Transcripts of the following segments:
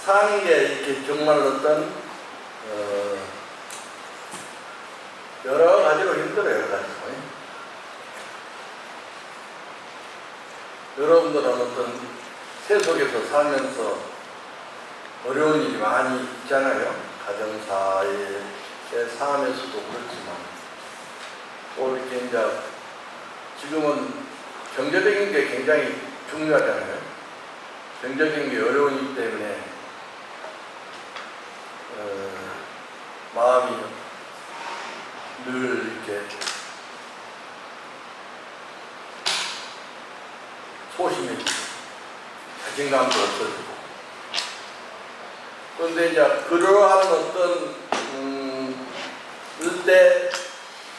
사는 게 이렇게 정말 어떤 여러 가지로 힘들어요. 여러 가지로. 여러분들은 어떤 세속에서 살면서 어려운 일이 많이 있잖아요. 가정사의 삶에서도 그렇지만 또 이렇게 이제 지금은 경제적인 게 굉장히 중요하잖아요. 경제적인 게 어려우기 때문에 마음이 늘 이렇게 소심해지고 자신감도 없어지고. 그런데 이제 그러한 어떤 이때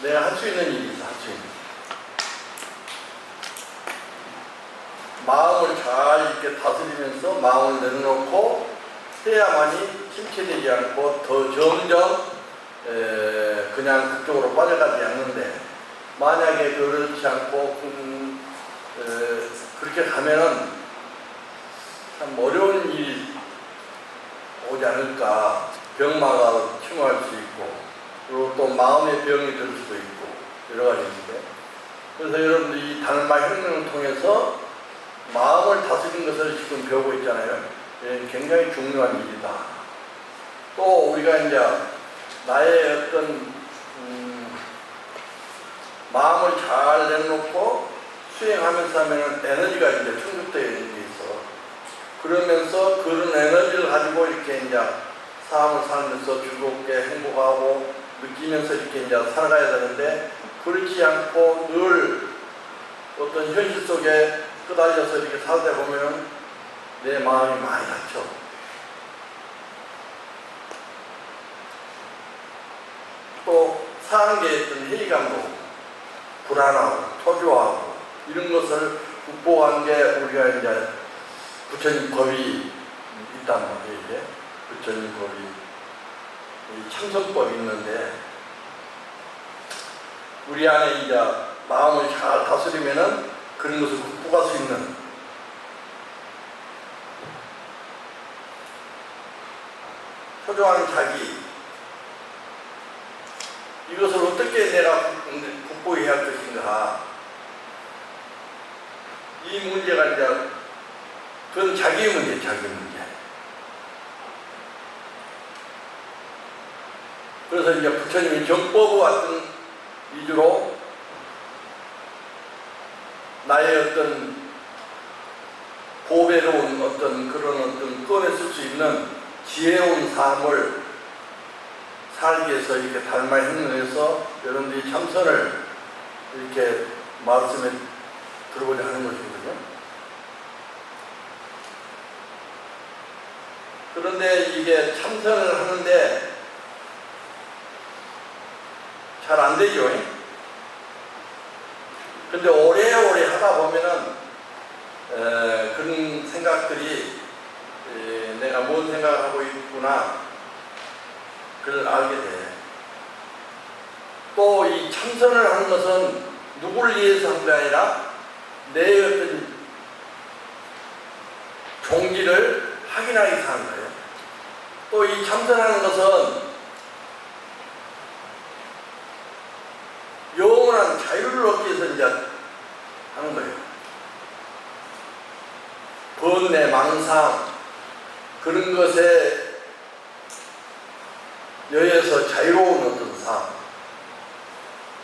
내가 할 수 있는 일이 있어. 할 수 있는 마음을 잘 이렇게 다스리면서 마음을 내려놓고 해야만이 침체되지 않고 더 점점 그냥 그쪽으로 빠져가지 않는데, 만약에 그렇지 않고 그렇게 가면은 참 어려운 일이 오지 않을까. 병마가 침몰할 수 있고, 그리고 또 마음의 병이 들 수도 있고 여러 가지인데, 그래서 여러분들이 이 달마 혁명을 통해서 마음을 다스리는 것을 지금 배우고 있잖아요. 굉장히 중요한 일이다. 또 우리가 이제 나의 어떤 마음을 잘 내놓고 수행하면서 하면 에너지가 이제 충족되어 있는 게 있어. 그러면서 그런 에너지를 가지고 이렇게 이제 삶을 살면서 즐겁게 행복하고 느끼면서 이렇게 이제 살아가야 되는데, 그렇지 않고 늘 어떤 현실 속에 끄달려서 이렇게 살다 보면 내 마음이 많이 다쳐. 또 사는 게 어떤 회의감도 불안하고 초조하고 이런 것을 극복한 게 우리가 이제 부처님 법이 있단 말이에요. 이게 부처님 법이 참선법이 있는데, 우리 안에 이제 마음을 잘 다스리면은 그런 것을 극복할 수 있는 초조한 자기, 이것을 어떻게 내가 극복해야 할 것인가. 이 문제가 이제 그건 자기의 문제, 자기 문제. 그래서 이제 부처님이 정법과 같은 위주로 나의 어떤 보배로운 어떤 그런 어떤 꺼냈을 수 있는 지혜로운 삶을 살기 위해서 이렇게 달마 혁명해서 여러분들이 참선을 이렇게 말씀에 들어보자 하는 것이거든요. 그런데 이게 참선을 하는데 잘 안 되죠. 근데 오래오래 하다 보면은 그런 생각들이 내가 뭔 생각을 하고 있구나, 그걸 알게 돼. 또 이 참선을 하는 것은 누구를 위해서 한 게 아니라 내 어떤 종기를 확인하기 위해서 하는 거예요. 또 이 참선하는 것은 영원한 자유를 얻기 위해서 이제 하는 거예요. 번뇌, 망상, 그런 것에 여해서 자유로운 어떤 삶.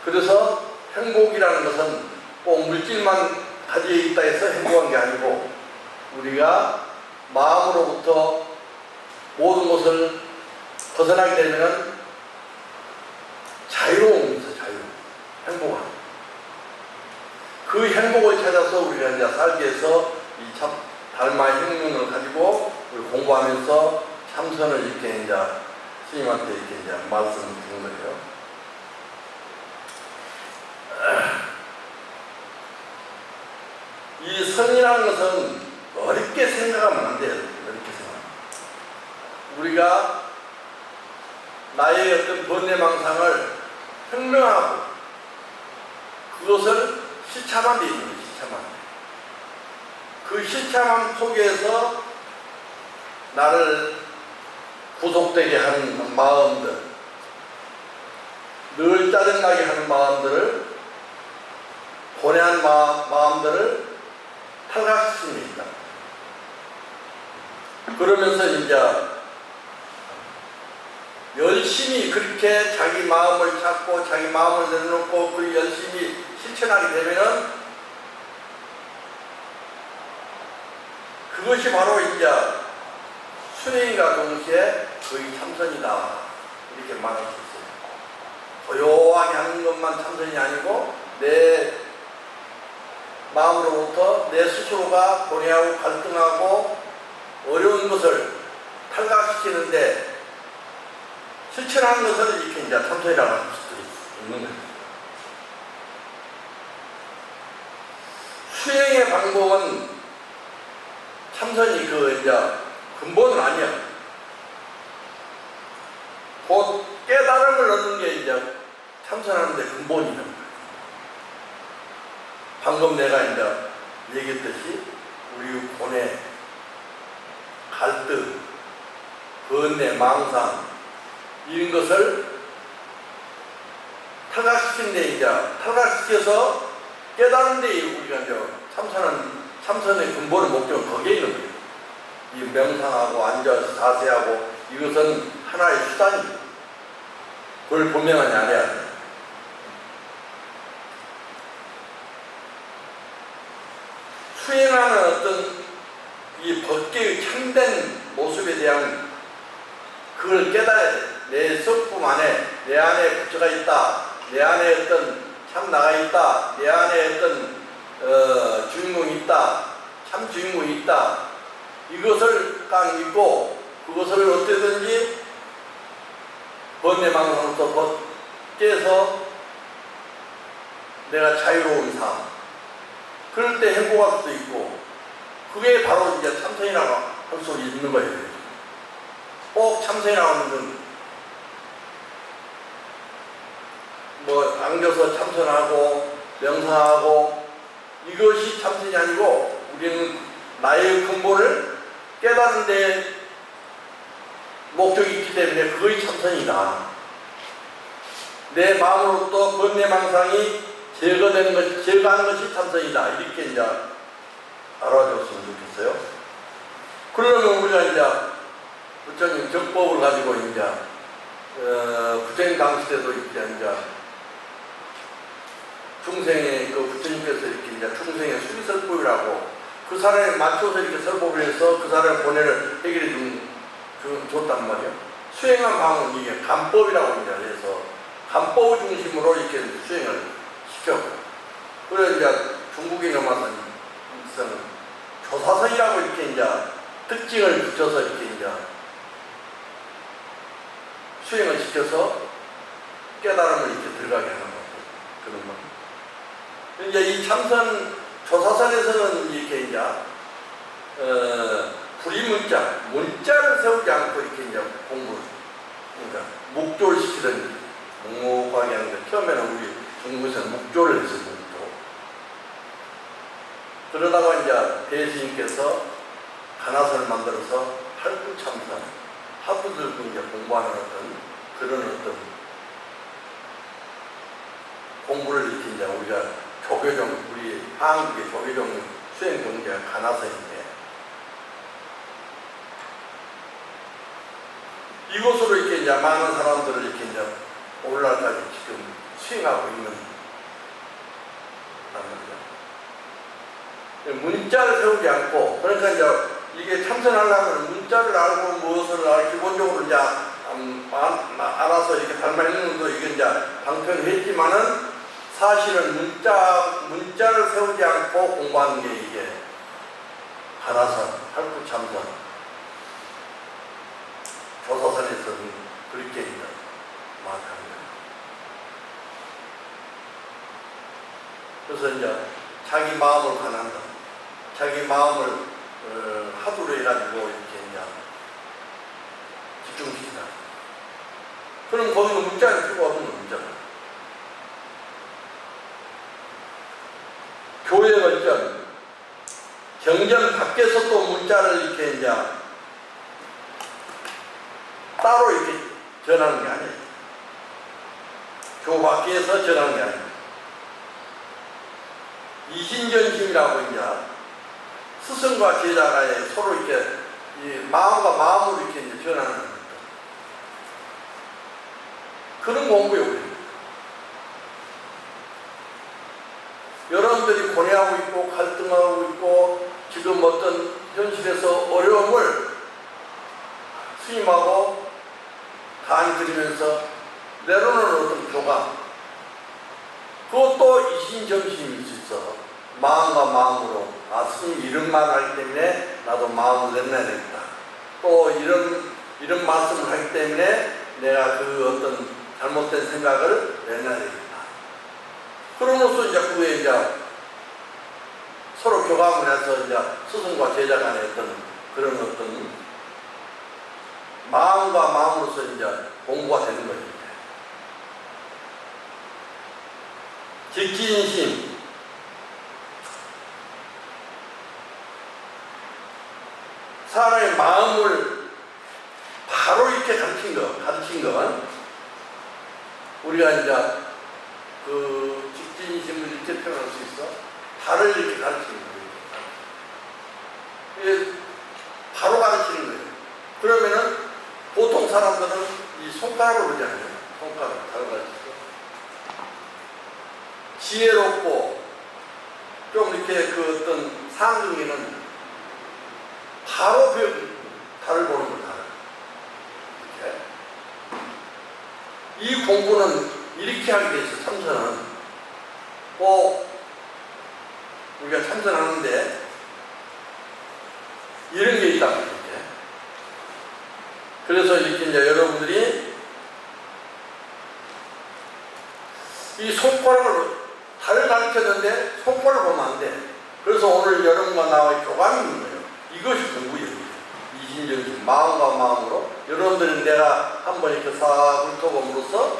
그래서 행복이라는 것은 꼭 물질만 가지고 있다 해서 행복한 게 아니고, 우리가 마음으로부터 모든 것을 벗어나게 되면 자유로움이 있어. 자유, 행복함. 그 행복을 찾아서 우리가 이제 살기 위해서 이 참 달마 혁명을 가지고 우리 공부하면서 참선을 이렇게 이제 스님한테 이렇게 이제 말씀을 드린 거예요. 이 선이라는 것은 어렵게 생각하면 안 돼요. 어렵게 생각하면. 우리가 나의 어떤 번뇌망상을 혁명하고 그것을 시참한 데 있는 거예요. 시참한. 그 시참함 속에서 나를 구속되게 하는 마음들, 늘 짜증나게 하는 마음들을, 고뇌한 마음들을 탈락시킵니다. 그러면서 이제 열심히 그렇게 자기 마음을 찾고 자기 마음을 내려놓고 그 열심히 실천하게 되면은 그것이 바로 이제 순행과 동시에 거의 참선이다, 이렇게 말할 수 있어요. 고요하게 하는 것만 참선이 아니고 내 마음으로부터 내 스스로가 고뇌하고 갈등하고 어려운 것을 탈각시키는데 실천하는 것을 이렇게 이제 참선이라고 할 수도 있는 거예요. 수행의 방법은 참선이 그 이제 근본은 아니야. 곧 깨달음을 얻는 게 이제 참선하는데 근본이라는 거예요. 방금 내가 이제 얘기했듯이 우리 고뇌, 갈등, 번뇌, 망상 이런 것을 탈락시킨데 이제 탈락시켜서 깨달은 데 우리가 이제 참선의 근본의 목적은 거기에 있는 거예요. 이 명상하고 앉아서 자세하고 이것은 하나의 수단이에요. 그걸 분명하게 알아야 돼요. 수행하는 어떤 이 법계의 참된 모습에 대한 그걸 깨달아야 돼. 내 성품 안에 내 안에 부처가 있다. 내 안에 어떤 참나가 있다. 내 안에 어떤 주인공이 있다. 참 주인공이 있다. 이것을 딱 믿고 그것을 어떻게든지 번뇌망상부터 깨서 내가 자유로운 삶, 그럴 때 행복할 수도 있고, 그게 바로 이제 참선이라고 할 수 있는 거예요. 꼭 참선이라고 하는 건 뭐 안겨서 참선하고 명상하고 이것이 참선이 아니고, 우리는 나의 근본을 깨달은 데 목적이 있기 때문에 그것이 참선이다. 내 마음으로부터 번뇌망상이 제거하는 것이 참선이다. 이렇게 이제 알아줬으면 좋겠어요. 그러면 우리가 이제 부처님 정법을 가지고 이제 부처님 당시 때도 이제 중생의 그 부처님께서 이렇게 이제 중생의 수리설법이라고 그 사람에 맞춰서 이렇게 설법을 해서 그 사람의 고뇌를 해결해 줬단 말이에요. 수행한 방은 이게 감법이라고 이제 해서 감법 중심으로 이렇게 수행을 시켰고, 그래 이제 중국에 넘어서는 조사선이라고 이렇게 이제 특징을 붙여서 이렇게 이제 수행을 시켜서 깨달음을 이렇게 들어가게 하는 거죠. 그런 거. 이제 이 참선 조사선에서는 이렇게 이제 문자를 세우지 않고 이렇게 이제 공부를, 그러니까 묵조를 시키던 묵묵하게 하는데, 처음에는 우리 중국에서는 묵조를 했어요. 묵조. 그러다가 이제 대스님께서 가나선을 만들어서 팔구참선, 하부들도 이제 공부하는 그런 공부를 이렇게 이제 우리가 우리 한국의 조계종 수행 경제가 가나선인데, 이곳으로 이렇게 이제 많은 사람들을 이렇게 이제 오늘날까지 지금 수행하고 있는 말이죠. 문자를 세우지 않고, 그러니까 이제 이게 참선하려면 문자를 알고 무엇을 알고 기본적으로 이제 알아서 이렇게 닮아 있는 것도 이게 이제 방편을 했지만은, 사실은 문자를 세우지 않고 공부하는 게 이게 가나선, 팔구참선, 조사선에서는 그렇게 이제 말하는 거예요. 그래서 이제 자기 마음을 가난다, 자기 마음을 하두로 해가지고 이렇게 이제 집중시킨다. 그럼 거기서 문자는 필요가 없는 문자가. 교회가 있잖아요. 경전 밖에서 또 문자를 이렇게 이제 따로 이렇게 전하는 게 아니에요. 교회 밖에서 전하는 게 아니에요. 이신전심이라고 이제 스승과 제자가 서로 이렇게 이 마음과 마음으로 이렇게 이제 전하는 겁니다. 그런 공부예요. 여러분들이 고뇌하고 있고 갈등하고 있고 지금 어떤 현실에서 어려움을 스님하고 강의 드리면서 내려놓는 어떤 교감, 그것도 이신점심일 수 있어. 마음과 마음으로 스님 이런 말을 하기 때문에 나도 마음을 내놔야 되겠다. 또 이런 말씀을 하기 때문에 내가 그 어떤 잘못된 생각을 내놔야 되겠다. 그러면서 이제 그게 이제 서로 교감을 해서 이제 스승과 제자 간의 그런 어떤 마음과 마음으로서 이제 공부가 되는 거예요. 직진심. 사람의 마음을 바로 이렇게 가르친 건 우리가 이제 그 직진심을 이렇게 표현할 수 있어. 바로 이렇게 가르치는 거예요. 바로 가르치는 거예요. 그러면은 보통 사람들은 이 손가락으로 그러잖아요. 손가락 바로 가르치고. 지혜롭고 좀 이렇게 그 어떤 상중에는 바로 달을 보는 거다. 이렇게. 이 공부는 이렇게 하게 돼 있어. 참선은 꼭 우리가 참선하는데 이런 게 있다고 이렇게. 그래서 이렇게 이제 여러분들이 이 손가락을 달을 가르쳤는데 손가락을 보면 안 돼. 그래서 오늘 여러분과 나와 교감이 있는 거예요. 이것이 공부예요. 이신정신, 마음과 마음으로. 여러분들은 내가 한번 이렇게 싹 훑어봄으로써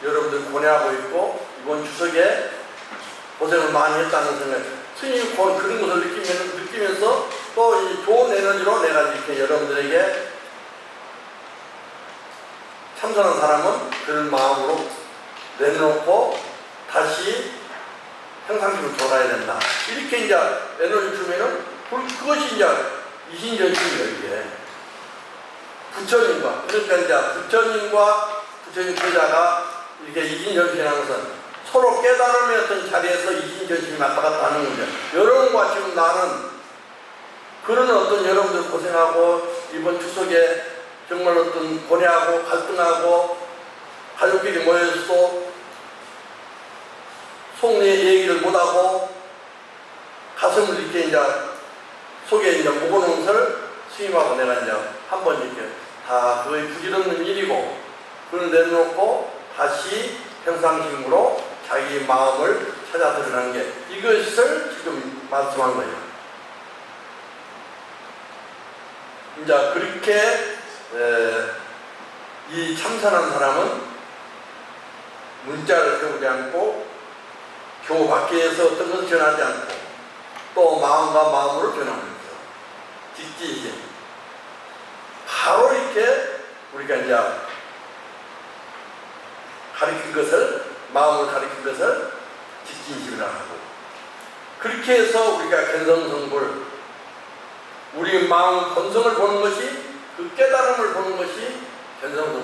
여러분들 고뇌하고 있고 이번 추석에 고생을 많이 했다는 생각, 스님이 그런 것을 느끼면서 또 이 좋은 에너지로 내가 이렇게 여러분들에게 참선한 사람은 그런 마음으로 내놓고 다시 평상시로 돌아야 된다. 이렇게 이제 에너지 주면은 그것이 이제 이신전심이에요, 이게. 부처님과, 그러니까 이제 부처님과 부처님 제자가 이렇게 이신전심이라는 것은 서로 깨달음의 어떤 자리에서 이신전심이 왔다 갔다 하는 거죠. 여러분과 지금 나는 그런 어떤 여러분들 고생하고 이번 추석에 정말 어떤 고뇌하고 갈등하고 가족끼리 모여서 속내 얘기를 못하고 가슴을 이렇게 이제 속에 이제 묵어놓은 것을 스님하고 내가 이제 한번 이렇게 다 그의 부질없는 일이고 그걸 내려놓고 다시 평상심으로 자기 마음을 찾아 드러나는 게 이것을 지금 말씀한 거예요. 이제 그렇게 이 참선한 사람은 문자를 세우지 않고 교회 밖에서 어떤 것을 전하지 않고 또 마음과 마음으로 전하면서 직진심 바로 이렇게 우리가 이제 가르친 것을 마음을 가르친 것을 직진심이라 하고 그렇게 해서 우리가 견성성불 우리 마음 본성을 보는 것이 그 깨달음을 보는 것이 견성성불.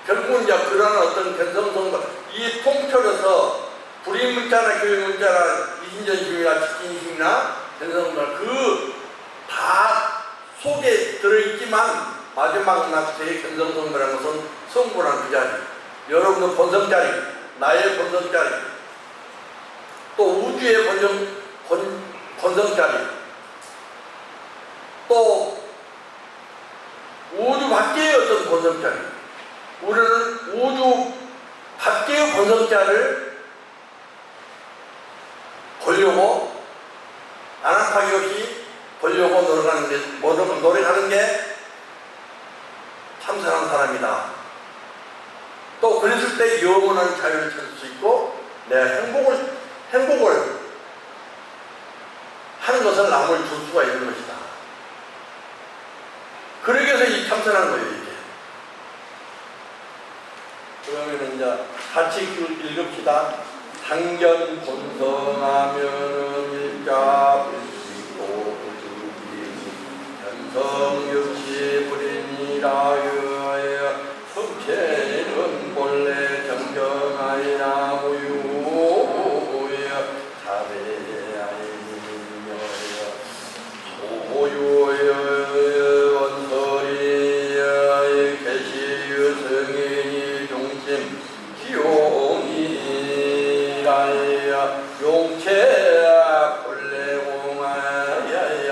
결국은 이제 그러한 어떤 견성성불 이 통틀어서 불임문자나 교육문자나 이신전심이나 직진심이나 견성성불 그 다 속에 들어있지만 마지막 낙제의 견성성불이라는 것은 성불한 그 자리 여러분의 본성자리 나의 본성자리 또 우주의 본성자리 또 우주 밖의 어떤 본성자리 우리는 우주 밖의 본성자를 보려고 안압하기 없이 보려고 노력하는 게 참선한 사람이다. 또 그랬을 때 영원한 자유를 찾을 수 있고 내가 행복을 하는 것을 남을 줄 수가 있는 것이다. 그러기 위해서 이 참선한 거예요. 이게. 그러면 이제 같이 읽읍시다. 상견 본성하면은 일자 불식도 부득이 견성 역시 불인이라여 성체는 본래 정정하이나 무유여 자배하이니여 소유여 원설이여 계시의 성인이 중심 기용이라여 용체 본래 공하여야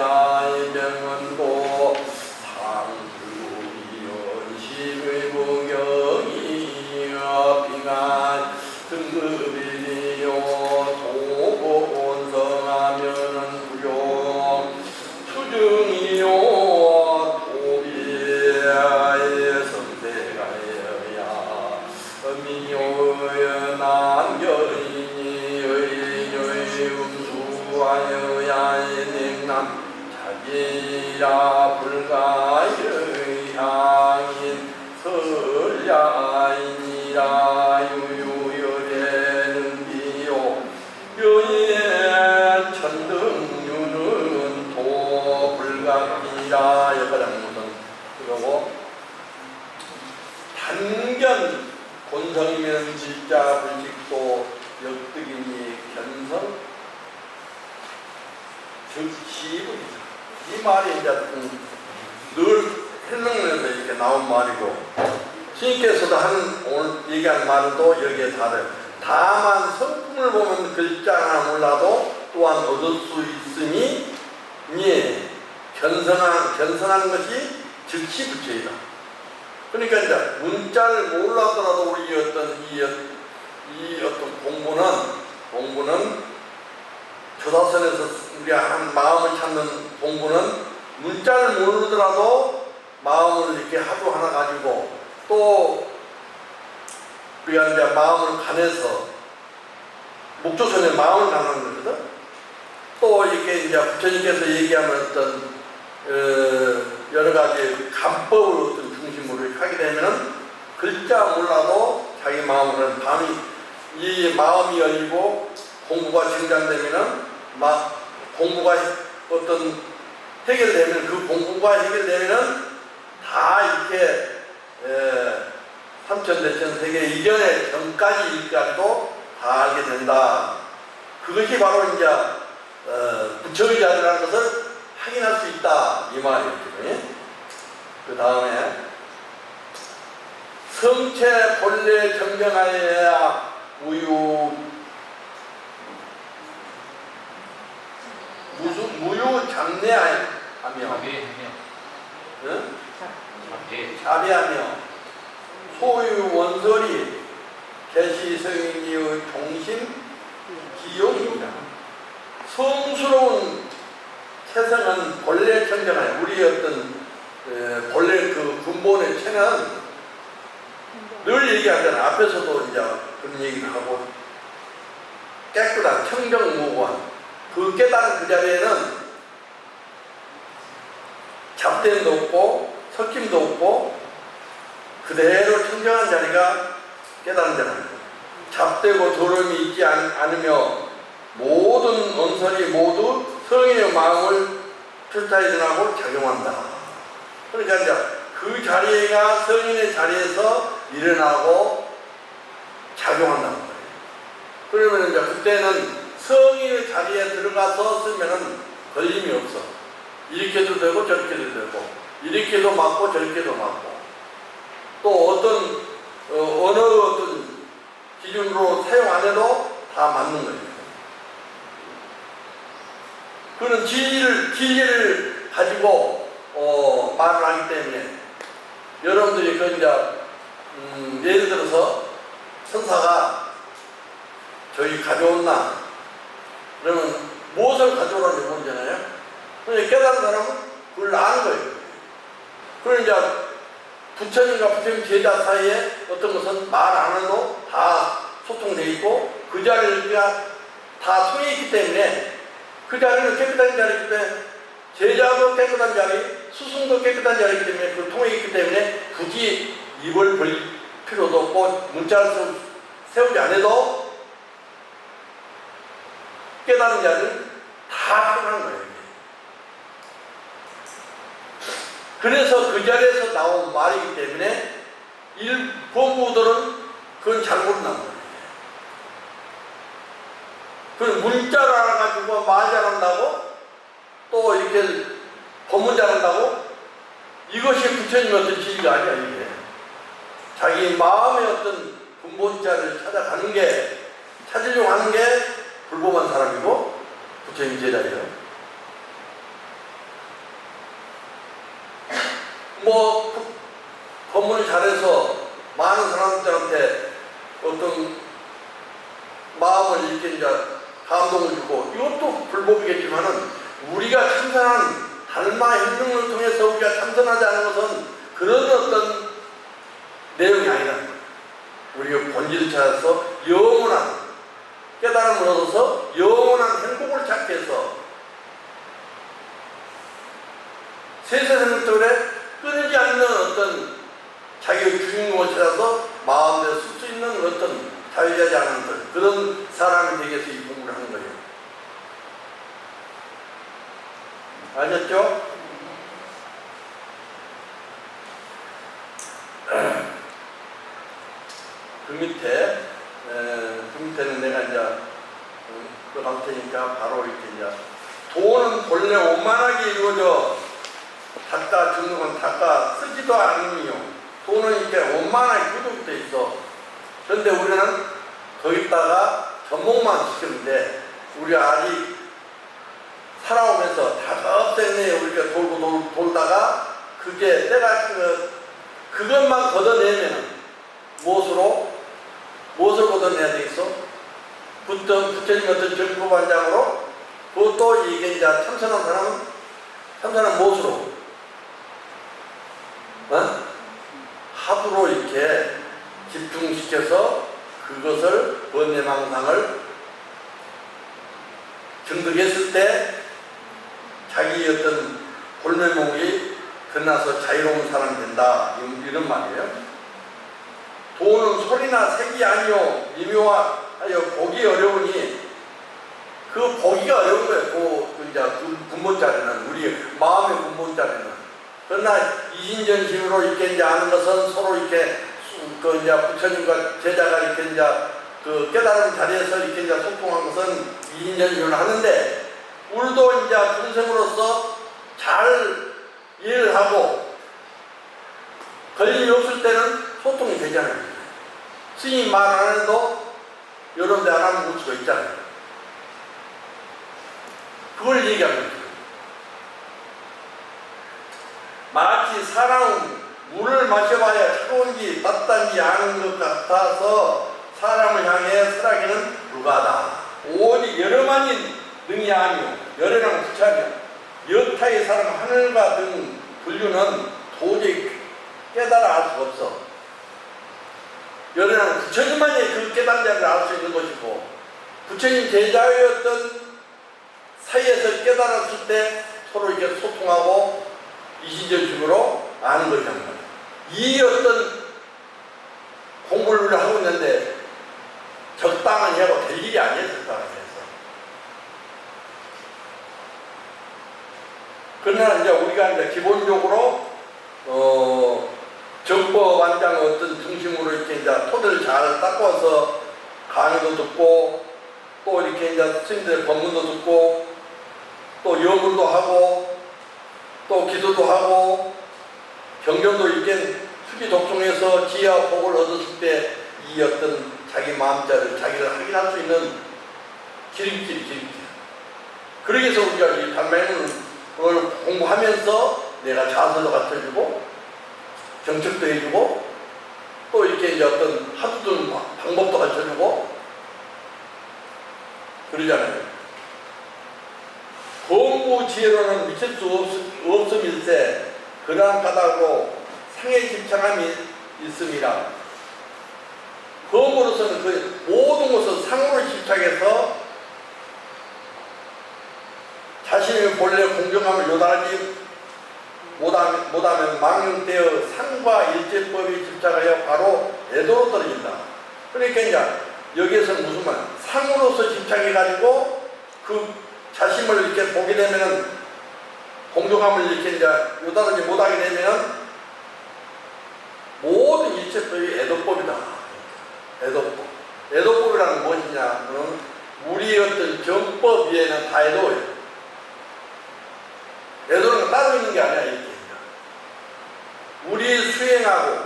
명언도 상주연식의 무경이여 빙한 등급이요 도본성하면은 부용 수중이요 도비의 성대가여야 미요여 남겨이니 의료의 음수하여야 냉남 자기야 불가의 향인 설야이니라 유유열에는 비요 여의 천등유는 도 불가이라 여가장무등 그러고 단견 본성이면 진짜 불식도 역득이니 견성 즉 시분이다. 이 말이 이제 늘 설명에서 이렇게 나온 말이고 스님께서도 하는 오늘 얘기하는 말은 또 여기에 다르요. 다만 성품을 보면 글자 하나 몰라도 또한 얻을 수 있으니 견성하는 것이 즉시 부처이다. 그러니까 이제 문자를 몰라더라도 우리 이 어떤 공부는 조사선에서 우리가 한 마음을 찾는 공부는 문자를 모르더라도 마음을 이렇게 하루 하나 가지고 또 우리가 이제 마음을 간해서 목조선에 마음을 가는 거거든. 또 이렇게 이제 부처님께서 얘기하는 어떤 여러 가지 감법을 어떤 중심으로 하게 되면은 글자 몰라도 자기 마음은 이 마음이 열리고 공부가 진행되면은 공부가 어떤 해결되면 그 공부가 해결되면은 다 이렇게 삼천대천 세계 이전의 전까지 일까지도 다 알게 된다. 그것이 바로 이제 부처의 자리라는 것을 확인할 수 있다 이 말이었거든요. 그 다음에 성체 본래 정정하여야 무유 장례하며 자비하며 소유 원설이 계시 성인이의 종심 기용입니다. 성스러운 체성은 본래 정정하여 우리 어떤 본래 그 근본의 체는 늘 얘기하잖아. 앞에서도 이제 그런 얘기를 하고 깨끗한 청정무고한 그 깨달은 그 자리에는 잡됨도 없고 섞임도 없고 그대로 청정한 자리가 깨달은 자리입니다. 잡되고 더러움이 있지 않으며 모든 언설이 모두 성인의 마음을 출타일어나고 작용한다. 그러니까 이제 그 자리가 성인의 자리에서 일어나고 작용한다는 거예요. 그러면 이제 그때는 성인의 자리에 들어가서 쓰면은 걸림이 없어. 이렇게도 되고 저렇게도 되고 이렇게도 맞고 저렇게도 맞고 또 어느 어떤 기준으로 사용 안 해도 다 맞는 거예요. 그런 진리를 가지고 말을 하기 때문에 여러분들이 그 이제 예를 들어서 천사가 저희 가져온나 그러면 무엇을 가져오라는지 모르잖아요. 그러니까 깨달은 사람은 그걸 아는 거예요. 그럼 이제 부처님과 부처님 제자 사이에 어떤 것은 말 안 해도 다 소통되어 있고 그 자리가 다 통해 있기 때문에 그 자리는 깨끗한 자리이기 때문에 제자도 깨끗한 자리, 스승도 깨끗한 자리이기 때문에 그 통해 있기 때문에 굳이 입을 필요도 없고 문자를 세우지 않아도 깨달은 자들 다 편한 거예요. 그래서 그 자리에서 나온 말이기 때문에 일본부들은 그건 잘 모른단 말이에요. 그 문자를 알아가지고 말 잘한다고 또 이렇게 법문 잘한다고 이것이 부처님의 어떤 진리가 아니야. 이게 자기 마음의 어떤 근본자를 찾아가는 게 찾으려고 하는 게 불법한 사람이고 부처님 제자예요. 뭐 법문을 잘해서 많은 사람들한테 어떤 마음을 이렇게 이제 감동을 주고 이것도 불법이겠지만은 우리가 참선한 달마 행동을 통해서 우리가 참선하지 않은 것은 그런 어떤 내용이 아니라 우리가 본질을 찾아서 영원한 깨달음을 얻어서 영원한 행복을 찾기 위해서 세세생들에 끊이지 않는 어떤 자기의 주인공을 찾아서 마음대로 쓸 수 있는 어떤 자유하지 않은 그런 사람이 되기 위해서 이 공부를 하는 거예요. 아셨죠? 그 밑에는 내가 이제 갈 테니까 바로 이렇게 이제 돈은 본래 원만하게 이루어져 닦아 죽는 건 닦아 쓰지도 않으며 돈은 이렇게 원만하게 구독돼 있어. 그런데 우리는 거기다가 접목만 시켰는데 우리 아직 살아오면서 다급생에 우리가 돌다가 그게 때가 그것만 걷어내면 무엇을 걷어내야 되겠어? 부처님 어떤 정법반장으로 그것도 이게 이제 참선한 무엇으로? 합으로 이렇게 집중시켜서 그것을 번뇌망상을 증득했을 때 자기 어떤 골매목이 끝나서 자유로운 사람이 된다 이런 말이에요. 돈은 소리나 색이 아니요 미묘하여 보기 어려우니 그 보기가 어려운 거예요. 그 이제 근본자리는 우리 마음의 근본자리는. 그러나 이신전심으로 이렇게 이제 아는 것은 서로 이렇게 그 이제 부처님과 제자가 이렇게 이제 그 깨달은 자리에서 이렇게 이제 소통한 것은 이신전심을 하는데 우리도 이제 중생으로서 잘 일을 하고 걸림이 없을 때는 소통이 되잖아요. 스님 말 안 해도 여러 데 안 하면 올 수가 있잖아요. 그걸 얘기하는 거죠. 마치 사람은 물을 마셔봐야 차가운지 따뜻한지 아는 것 같아서 사람을 향해 설하기는 불가하다. 오직 여러만이 능이 아니오 열애랑 부차며 여타의 사람 하늘과 등 분류는 도저히 깨달아 알 수가 없어. 열애랑 부처님만이 그 깨달은 자를 알 수 있는 것이고 부처님 제자였던 사이에서 깨달았을 때 서로 이렇게 소통하고 이신전심으로 아는 것이란 이 어떤 공부를 하고 있는데 적당히 하고 될 일이 아니에요. 적당히 해서. 그러나 이제 우리가 이제 기본적으로 정법반장 어떤 중심으로 이렇게 이제 토대를 잘 닦아서 강의도 듣고 또 이렇게 이제 스님들의 법문도 듣고 또 염불도 하고 또 기도도 하고 경전도 이렇게 수기 독송해서 지혜와 복을 얻었을 때 이 어떤 자기 마음자를 자기를 확인할 수 있는 기름길. 그러기 위해서 우리가 이 단맹을 공부하면서 내가 자세도 갖춰주고 정책도 해주고 또 이렇게 이제 어떤 하도든 방법도 가르쳐주고 그러잖아요. 공부 지혜로는 미칠 수 없음일세 그러한 까닭으로 상에 집착함이 있음이라. 검으로서는 그 모든 것을 상으로 집착해서 자신의 본래 공정함을 요단하지 못하면 망령되어 상과 일제법에 집착하여 바로 애도로 떨어진다. 그러니까 이제 여기에서 무슨 말, 상으로서 집착해가지고 그 자신을 이렇게 보게 되면은 공정함을 이렇게 이제 요다르지 못하게 되면은 모든 일체법이 애도법이다. 애도법. 애도법이라는 무엇이냐는 우리의 어떤 정법 위에는 다 애도예요. 애도는 따로 있는 게 아니야, 이렇게. 우리 수행하고,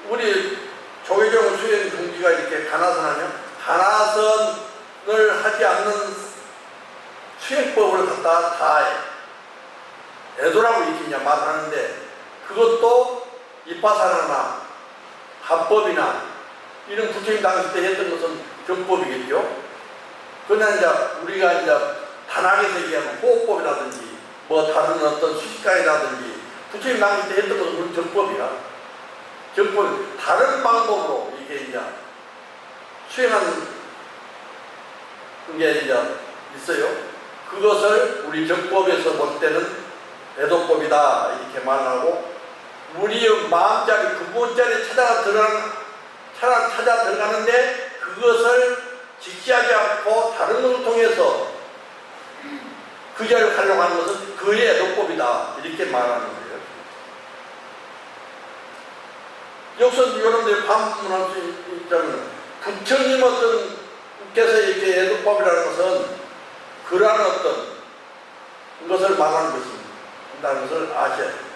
우리 조계종 수행 중지가 이렇게 가나선하면, 가나선을 하지 않는 수행법을 갖다 다 애도라고 이렇게 이제 말하는데, 그것도 이파사나나 합법이나 이런 부처님 당시 때 했던 것은 정법이겠죠. 그러나 이제 우리가 이제 단학에서 얘기하는 호흡법이라든지 뭐 다른 어떤 수식가이라든지 부처님 당시 때 했던 것은 정법이야. 정법, 다른 방법으로 이게 이제 수행하는 게 이제 있어요. 그것을 우리 정법에서 볼 때는 애도법이다 이렇게 말하고, 우리의 마음자리, 근본자리 찾아 들어가는데 그것을 직시하지 않고 다른 것을 통해서 그 자리를 가려고 하는 것은 그의 애도법이다 이렇게 말하는 거예요. 여기서 여러분들이 반문할 수 있다면, 부처님 어떤 께서 이렇게 애도법이라는 것은 그러한 어떤 것을 말하는 것입니다. 라는 것을 아셔야 돼요.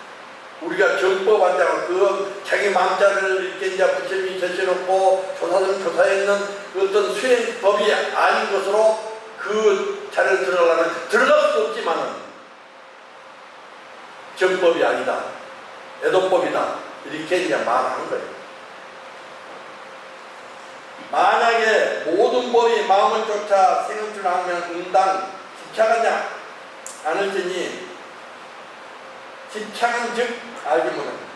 우리가 정법 한다고 그 자기 마음자를 이렇게 이제 부처님이 제쳐놓고 조사했는 어떤 수행법이 아닌 것으로 그 자리를 들어가려면 들어갈 수 없지만은 정법이 아니다, 애도법이다 이렇게 이제 말하는 거예요. 만약에 모든 법이 마음을 쫓아 생을 줄 알면 응당 집착하냐 않을지니, 집착은 즉 알지 못합니다.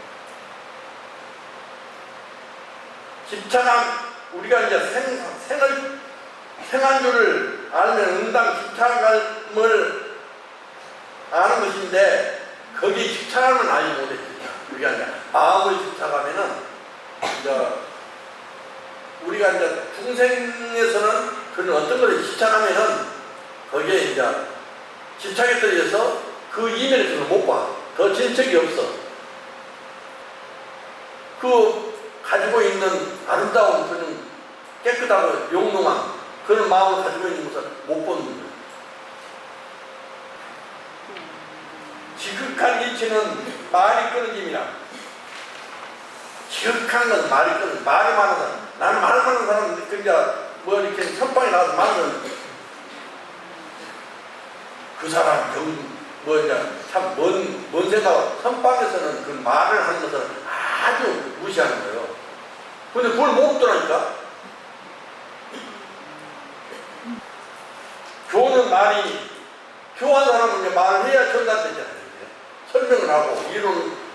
집착함, 우리가 이제 생한 줄을 알면 응당 집착함을 아는 것인데, 거기 집착함은 알지 못해. 우리가 이제 마음을 집착하면은 이제 우리가 이제 중생에서는 그런 어떤 걸 집착하면은 거기에 이제 집착에 떨어져서 그 이면에서는 못 봐. 더 진척이 없어. 그 가지고 있는 아름다운 그런 깨끗하고 용맹한 그런 마음을 가지고 있는 것을 못 보는 거예요. 지극한 이치는 말이 끊어짐이라. 지극한 것은 말이 끊어짐. 말이 많은 사람. 나는 말 많은 사람, 그냥 뭐 이렇게 선방에 나와서 말하는 그 사람 참 먼 생각, 선방에서는 그 말을 하는 것을 아주 무시하는 거예요. 근데 그걸 못 듣더라니까. 교는 말이, 교한 사람은 이제 말을 해야 전달되잖아요. 설명을 하고,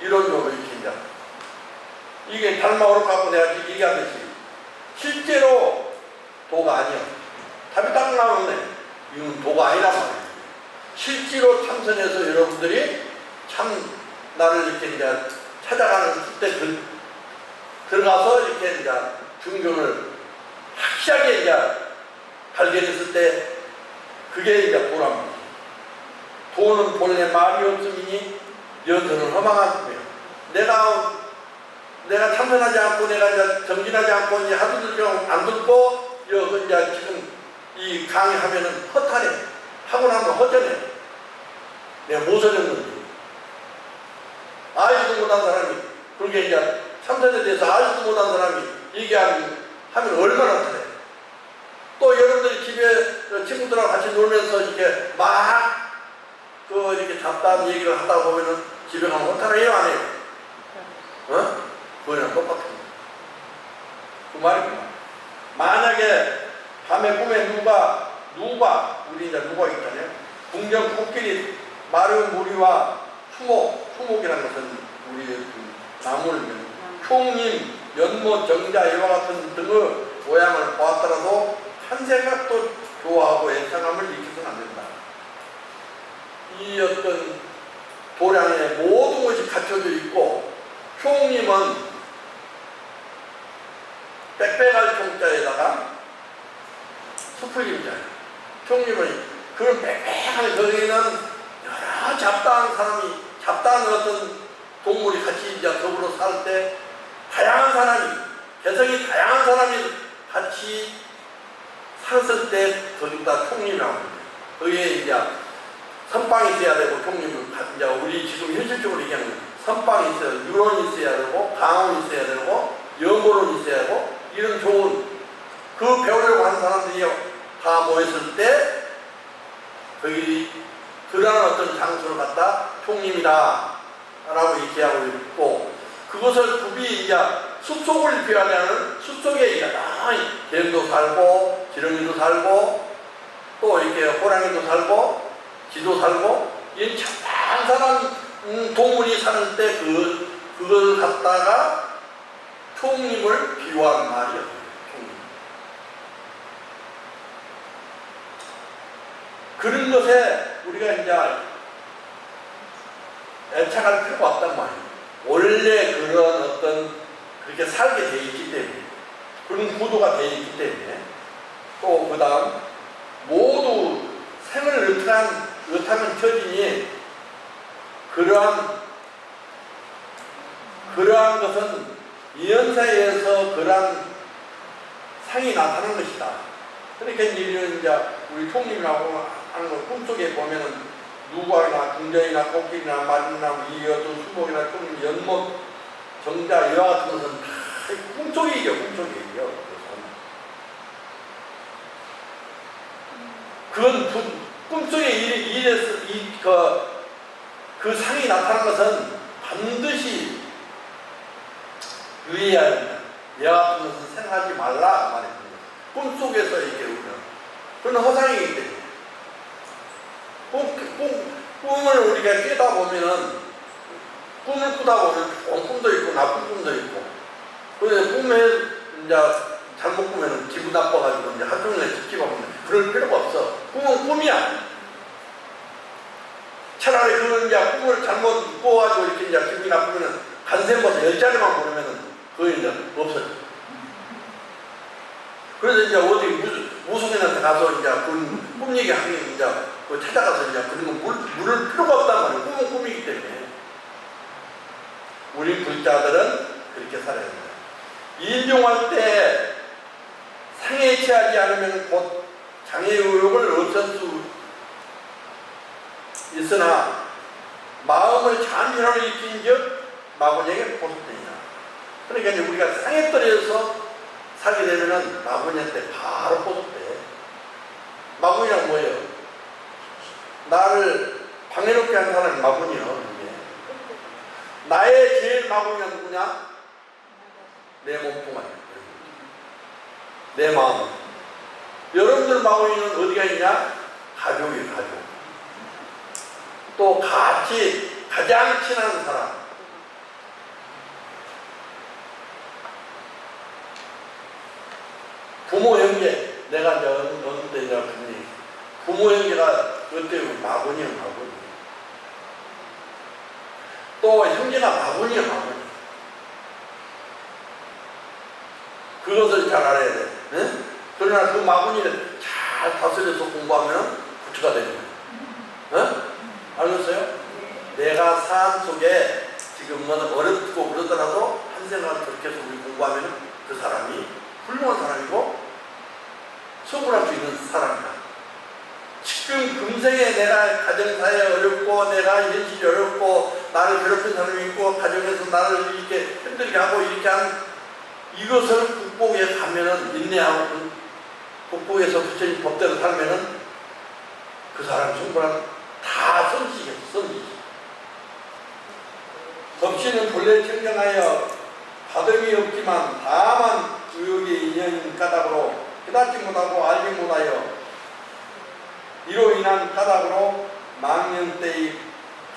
이론적으로 이렇게 이제. 이게 달마오로 갖고 내가 얘기하듯이, 실제로 도가 아니야. 답이 딱 나오네. 이건 도가 아니란 말이에요. 실제로 참선해서 여러분들이 참 나를 이렇게 이제 찾아가는 그때 들어가서 이렇게 이제 중경을 확실하게 이제 발견했을 때 그게 이제 도랍니다. 도는 본래 말이 없음이니 연설은 허망한 꿈이에요. 내가 참선하지 않고 내가 이제 정진하지 않고 이제 하도 좀 안 듣고 이제 지금 이 강의하면은 허탈해. 하고 나면 허전해. 내가 무엇을 했는지. 알지도 못한 사람이, 그렇게 이제 참선에 대해서 알지도 못한 사람이 얘기하면 얼마나 허탈해. 또 여러분들이 집에 친구들하고 같이 놀면서 이렇게 이렇게 잡다한 얘기를 하다 보면은 집에 가면 허탈해요, 안 해요? 어? 그거랑 똑같은 거예요. 그 말이구나. 만약에 밤에 꿈에 누가 우리 이제 누가 있잖아요. 궁정 코끼리, 마른 무리와 수목이라는 것은 우리 나무를 총림, 연못, 정자 이와 같은 등의 모양을 보았더라도 한 생각도 좋아하고 애착함을 일으켜서는 안 된다. 이 어떤 도량에 모든 것이 갖춰져 있고, 총림은 빽빽할 총자에다가 수풀림자. 총림은 그런 빽빽한 거기는 여러 잡다한 어떤 동물이 같이 이제 더불어 살 때 다양한 사람이, 개성이 다양한 사람이 같이 살았을 때 거기다 총림이라고 합니다. 거기에 이제 선빵이 있어야 되고 총림은 이제 우리 지금 현실적으로 얘기하는 선빵이 있어야 되고 유론이 있어야 되고 강원이 있어야 되고 연보론이 있어야 되고 이런 좋은 그 배우려고 하는 사람들이 다 모였을 때 거기 그러한 어떤 장소를 갖다 총림이다 라고 얘기하고 있고 그것을 굽이 이제 숲속을 표현하는 숲속에 이제 뱀도 살고 지렁이도 살고 또 이렇게 호랑이도 살고 쥐도 살고 이런 참 사람 동물이 사는 때 그걸 갖다가 총림을 비유한 말이에요. 총림. 그런 것에 우리가 이제 애착할 필요가 없단 말이에요. 원래 그런 어떤 그렇게 살게 돼 있기 때문에 그런 구도가 돼 있기 때문에 또 그 다음 모두 생을 의탁한 처진이 그러한 것은 이연사에서 그러한 상이 나타난 것이다. 그러니까 이런 이제 우리 총림이라고 하는 걸 꿈속에 보면은 누구나 궁전이나 코끼리나 말이나 이 어떤 수목이나 좀 연못 정자 이와 같은 것은 다 꿈속이죠. 그건 꿈속에 일에서 그 상이 나타난 것은 반드시 유의해야 합니다. 이와 같은 것은 생각하지 말라 말입니다. 꿈속에서 이렇게 우리는 그건 허상이기 때문에 꿈을 우리가 깨다 보면은 꿈을 꾸다 보면 좋은 꿈도 있고 나쁜 꿈도 있고 그래서 꿈에 이제 잘못 꾸면은 기분 나빠가지고 이제 하루 종일 찝찝하면 그럴 필요가 없어. 꿈은 꿈이야. 차라리 그런 이제 꿈을 잘못 꾸어가지고 이렇게 이제 기분이 나쁘면은 간샘버서 10자리만 보내면은 그거 이제 없어져. 그래서 이제 어디 무속인한테 가서 이제 꿈 얘기하기 이제 찾아가서 이제 그런 거 물을 필요가 없단 말이에요. 꿈은 꿈이기 때문에. 우리 불자들은 그렇게 살아야 됩니다. 인종할 때 상에 취하지 않으면 곧 장애의 의욕을 없앨 수 있으나 마음을 잔인하게 일으킨 즉 마구니에게 포섭되니라. 그러니까 이제 우리가 상에 떨어져서 살게 되면은 마구니한테 바로 포섭돼. 마구니가 뭐예요? 나를 방해롭게 하는 사람이 마구니요. 나의 제일 마구니가 누구냐? 내 몸뚱아리. 내 마음. 여러분들 마구니는 어디가 있냐? 가족이에요, 가족. 또 같이 가장 친한 사람. 부모 형제. 내가 이제 어느 때 내가 그니 부모 형제가 그때 마구니요, 마구니. 또 형제가 마구니요, 마구니. 그것을 잘 알아야 돼. 네? 그러나 그 마구니를 잘 다스려서 공부하면 구체가 되는 거예요. 네? 알겠어요? 내가 삶 속에 지금 뭐 어렵고 그러더라도 한 생각을 그렇게 해서 우리 공부하면 그 사람이 훌륭한 사람이고 성불할 수 있는 사람이다. 지금 금생에 내가 가정사에 어렵고 내가 현실이 어렵고 나를 괴롭힌 사람이 있고 가정에서 나를 이렇게 힘들게 하고 이렇게 한 이것을 극복해 가면은 인내하고 극복해서 부처님 법대로 살면은 그 사람 성불한 다 선지겠어, 선지. 법신은 본래 청정하여 받음이 없지만 다만 의욕의 인연인 까닭으로 깨닫지 못하고 알지 못하여 이로 인한 까닭으로 망년때의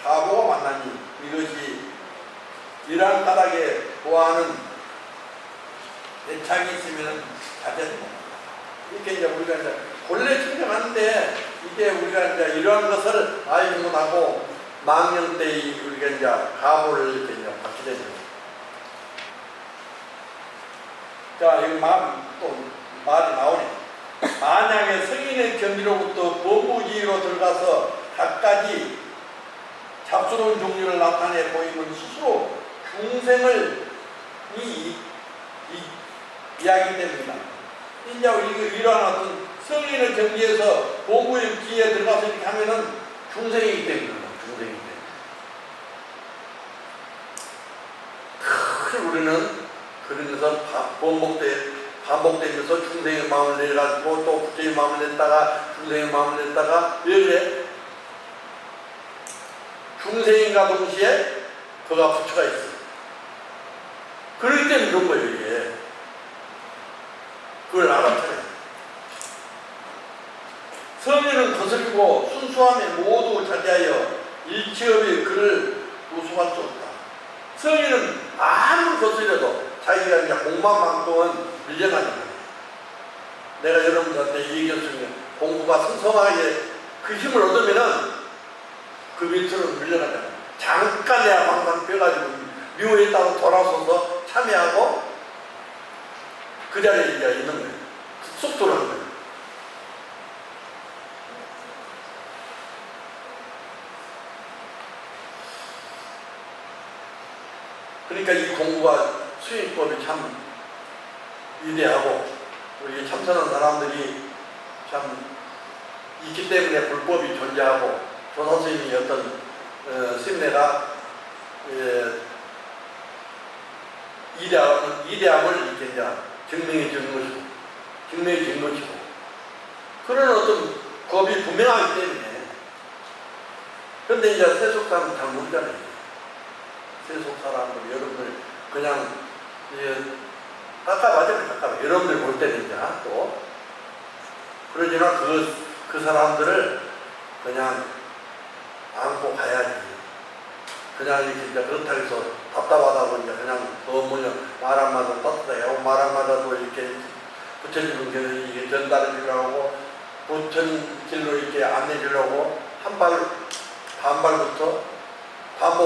가보가 만나니 이것이 이러한 까닭에 보아하는 애착이 있으면 자제됩니다. 이렇게 이제 우리가 이제 본래 청정하는데 이게 우리가 이제 이러한 것을 알지 못하고 망년때의 우리가 이제 가보를 이렇게 이제 받게 됩니다. 자, 여기 또 말이 나오네. 만약에 성인의 경지로부터 범부지로 들어가서 갖가지 잡스러운 종류를 나타내 보이면 스스로 중생을 이야기됩니다. 이제 이러한 어떤 성인의 경지에서 보부의 기에 들어가서 이렇게 하면은 중생이기 때문입니다. 중생이기 때문에. 우리는 그러면서 반복되면서 중생의 마음을 내가지고 또 부처의 마음을 냈다가 중생의 마음을 냈다가 왜 그래? 중생인과 동시에 그가 부처가 있어. 그렇기 때문에 그런 거예요, 이게. 그걸 알아차려요. 성인은 거슬리고 순수함에 모두 자제하여 일체업의 그를 우수할 수 없다. 성인은 아무리 거슬려도 자기가 이제 공부만큼은 밀려나는 거예요. 내가 여러분들한테 얘기했으면 공부가 성성하게 그 힘을 얻으면은 그 밑으로 밀려나잖아요. 잠깐 내가 망상 빼가지고 묘에 따라 돌아서서 참여하고 그 자리에 이제 있는 거예요. 쑥 돌아오는 거예요. 그러니까 이 공부가 수행법이 참 위대하고 우리 참선한 사람들이 참 있기 때문에 불법이 존재하고 조사스님이 어떤 스님네가 이대함을 이렇게 이제 증명해 주는 것이고 증명해 준 것이고 그런 어떤 법이 분명하기 때문에 그런데 이제 세속사는 잘 모르잖아요. 세속 사람들 여러분들 그냥 가까워 여러분들 볼 때는 이제 또 그러지만 그 사람들을 그냥 안고 가야지. 그냥 이렇게 이제 그렇다고 해서 답답하다고 이제 그냥 말 한마디 떳떳하게 말 한마디도 이렇게 붙여주는 게 이게 전달해 주려고 붙은 길로 이렇게 안내 주려고 반발부터 한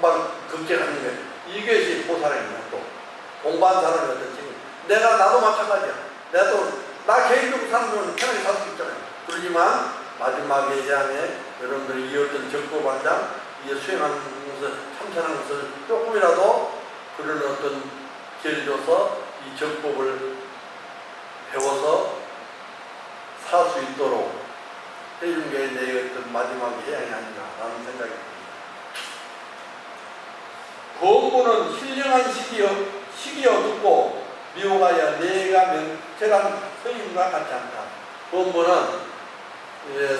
발 걷게 가는 거예요. 이것이 보살입니다. 또 공부한 사람이 어떻지? 나도 마찬가지야. 나 개인적으로 사람들은 편하게 살 수 있잖아요. 그러지만 마지막에 대한에 여러분들이 이 어떤 적고반장 이 수행하는 것을 참선하는 것을 조금이라도 그런 어떤 기회를 줘서 이 적법을 배워서 살 수 있도록 해준 게 내 어떤 마지막의 해양이 아닌가라는 생각이 듭니다. 공부는 신령한 시기여 듣고 미혹하여 내가 명철한 성인과 같지 않다. 공부는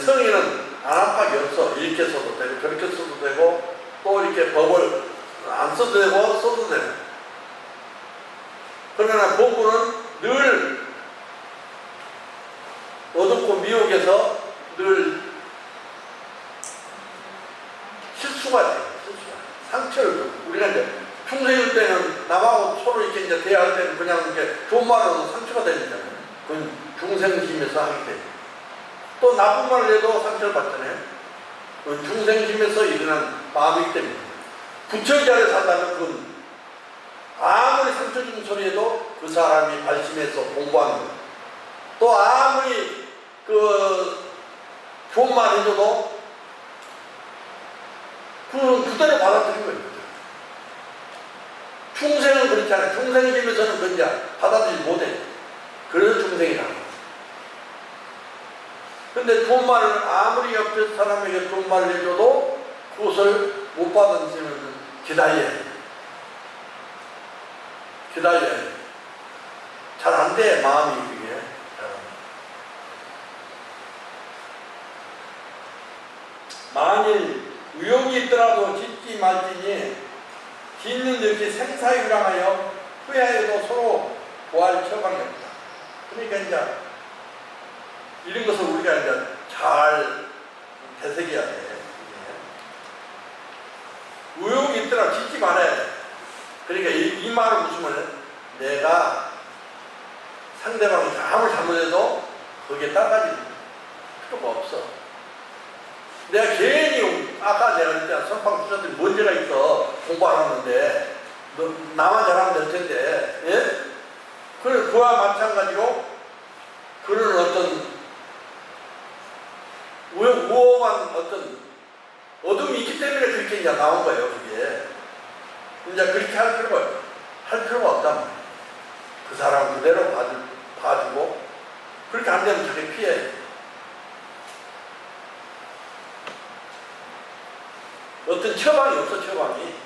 성인은 안압박이 없어. 이렇게 써도 되고 저렇게 써도 되고 또 이렇게 법을 안 써도 되고 써도 되고. 그러나 공부는 늘 어둡고 미혹해서 늘 실수가 돼요. 상처를 줘. 우리가 이제 평생일 때는 남하고 서로 이렇게 이제 대화할 때는 그냥 이렇게 좋은 말로도 상처가 되니까요. 그건 중생심에서 하게 돼요. 또 나쁜 말을 해도 상처를 받잖아요. 그건 중생심에서 일어난 마음이기 때문에. 부처의 자리에 산다면 그건 아무리 상처 주는 소리 해도 그 사람이 발심해서 공부하는 거예요. 또 아무리 좋은 말 해줘도 그건 그대로 받아들인 거예요. 중생은 그렇잖아요. 중생심에서는 그냥 받아들이지 못해. 그래서 중생이라는 거예요. 근데 좋은 말을 아무리 옆에 사람에게 좋은 말을 해줘도 그것을 못 받아들이면 기다려야 돼. 기다려야 돼. 잘 안 돼, 마음이 그게. 만일 의욕이 있더라도 짓지 말지니 짓는 듯이 생사유랑하여 후회하여도 서로 보할 처방이 없다. 그러니까 이제 이런 것을 우리가 이제 잘 되새겨야 돼. 의욕이 있더라도 짓지 말아야 돼. 그러니까 이 말은 무슨 말이야? 내가 상대방이 아무리 잘못해도 거기에 따라가지 필요가 없어. 내가 괜히 아까 내가 그랬잖아. 선방 투자들이 문제가 있어. 공부 안 하는데 나만 잘하면 될 텐데, 예? 그와 마찬가지로 그런 어떤 우호한 어떤 어둠이 있기 때문에 그렇게 이제 나온 거예요, 그게. 이제 그렇게 할 필요가 없단 말이에요. 그 사람 그대로 봐주고, 그렇게 안 되면 자기 피해. 어떤 처방이 없어, 처방이.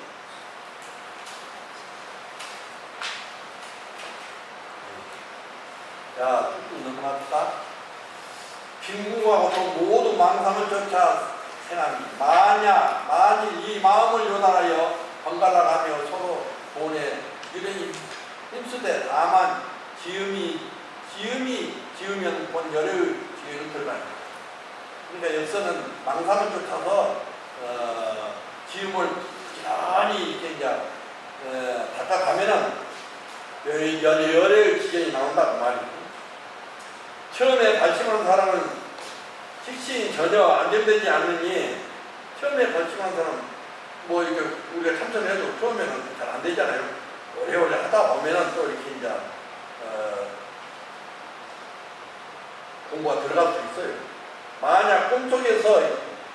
자, 쭉 넘어갑시다. 빈궁하고 또 모두 망상을 쫓아 행하니 만일 이 마음을 요단하여 번갈아가며 서로 보내 이러니 힘쓰되 다만 지으면 본 열의 지혜를 들어가니. 그러니까 역서는 망상을 쫓아서 지음을 부지런히 이렇게 이제 닦아가면은 열의 지경이 나온다고 말이고. 처음에 발심하는 사람은 식신이 전혀 안정되지 않으니, 처음에 발심하는 사람은 뭐 이렇게 우리가 참선해도 처음에는 잘 안 되잖아요. 오래오래 하다 보면은 또 이렇게 이제 공부가 들어갈 수 있어요. 만약 꿈속에서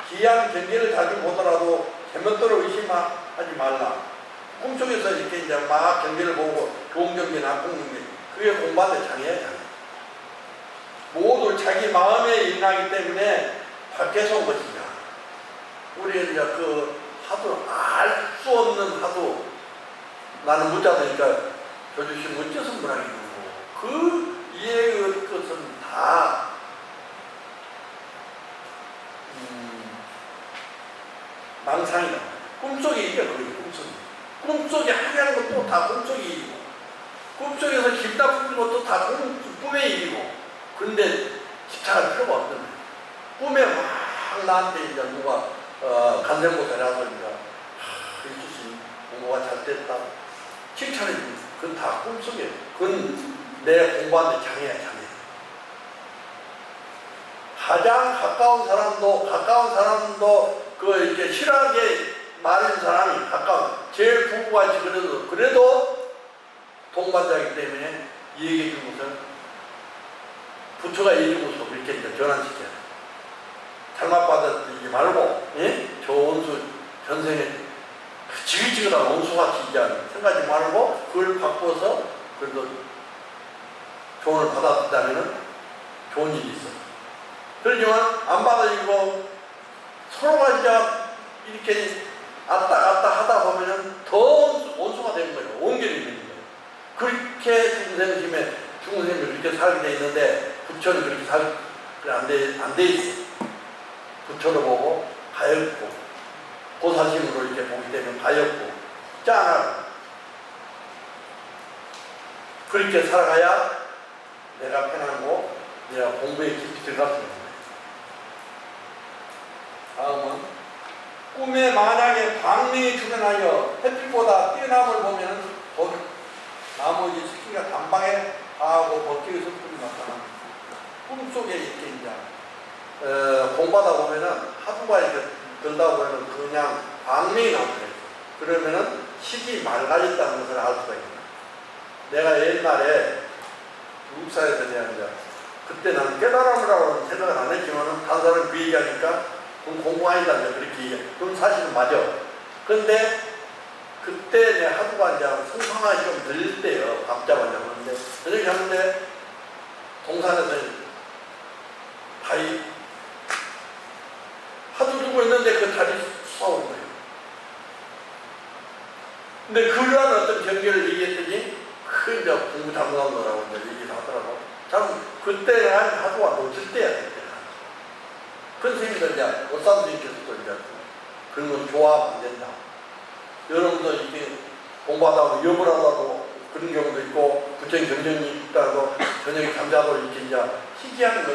기이한 경계를 자주 보더라도 제멋대로 의심하지 말라. 꿈속에서 이렇게 이제 막 경계를 보고 좋은 경계, 나쁜 경계, 그게 공부하는데 장애야, 장애. 모두 자기 마음에 일어나기 때문에 밖에서 온 것이냐. 우리 이제 그 하도 알 수 없는 하도, 나는 무자니까 조주신 어째서 문학이고, 그 이해의 것은 다 망상이다. 꿈속에 이겨, 그게 꿈속에. 꿈속에 하얀 것도 다 꿈속에 일이고, 꿈속에서 길다 풀린 것도 다 꿈의 일이고, 근데 집착할 필요가 없는 거예요. 꿈에 막 나한테 이제 누가 간생고사를 하니까 예수님 공부가 잘 됐다 칭찬해 주고, 그건 다 꿈속에, 그건 내 공부하는데 장애야, 장애. 가장 가까운 사람도 그 이렇게 실하게 말하는 사람이 제일 부부같이 그래도 동반자이기 때문에 이 얘기해 준 것을 부처가 얘기해주고서 그렇게 이제 전환시켜요. 잘못받아들이지 말고, 예? 저 원수, 전생에 지글지글한 원수같이 이제 생각하지 말고, 그걸 바꿔서 그래도 조언을 받아들다면 좋은 일이 있어요. 그러지만 안 받아들이고 서로가 이제 이렇게 왔다 갔다 하다 보면은 더 원수가 되는 거예요. 원결이 되는 거예요. 그렇게 중생심이 그렇게 살게 돼 있는데, 부처는 그렇게 안 돼 있어. 부처로 보고 가엾고, 고사심으로 이렇게 보기 때문에 가엾고, 짠하고, 그렇게 살아가야 내가 편하고, 내가 공부에 깊이 들어갈 수 있는 거예요. 다음은, 꿈에 만약에 광명이 출현하여 햇빛보다 뛰어남을 보면 나머지 스키가 단방에 닿고 벗기의 성품이 나타납니다. 꿈속에 이렇게 이제 공부하다 보면은 하루가 이렇게 들다 보면은 그냥 광명이 나오거든요. 그러면은 식이 맑아졌다는 것을 알 수가 있습니다. 내가 옛날에 육사에서 내가 이제 그때 나는 깨달음이라고 생각을 안 했지만은 다른 사람이 그 얘기하니까 그럼 공부 아니다 그렇게 얘기해. 그럼 사실은 맞아. 근데 그때 내 하루가 이제 성상하게 좀 들릴 때요. 밥 잡아자고 하는데 저녁에 하는데 동산에서 다리 하도 두고 있는데 그 다리 쏘아오는 거예요. 근데 그러한 어떤 경계를 얘기했더니 그 이제 공부 잘못한 거라고 이제 얘기를 하더라고. 참 그때 하루가 놓칠 때야. 그때가. 큰 스님들 이제 어산 스님께서도 이제 그런 건 좋아하면 안 된다. 여러분도 이렇게 공부하다 보면 염을 하다도 그런 경우도 있고, 부처님 경전이 있다고 저녁에 잠자도 이렇게 이제 희귀한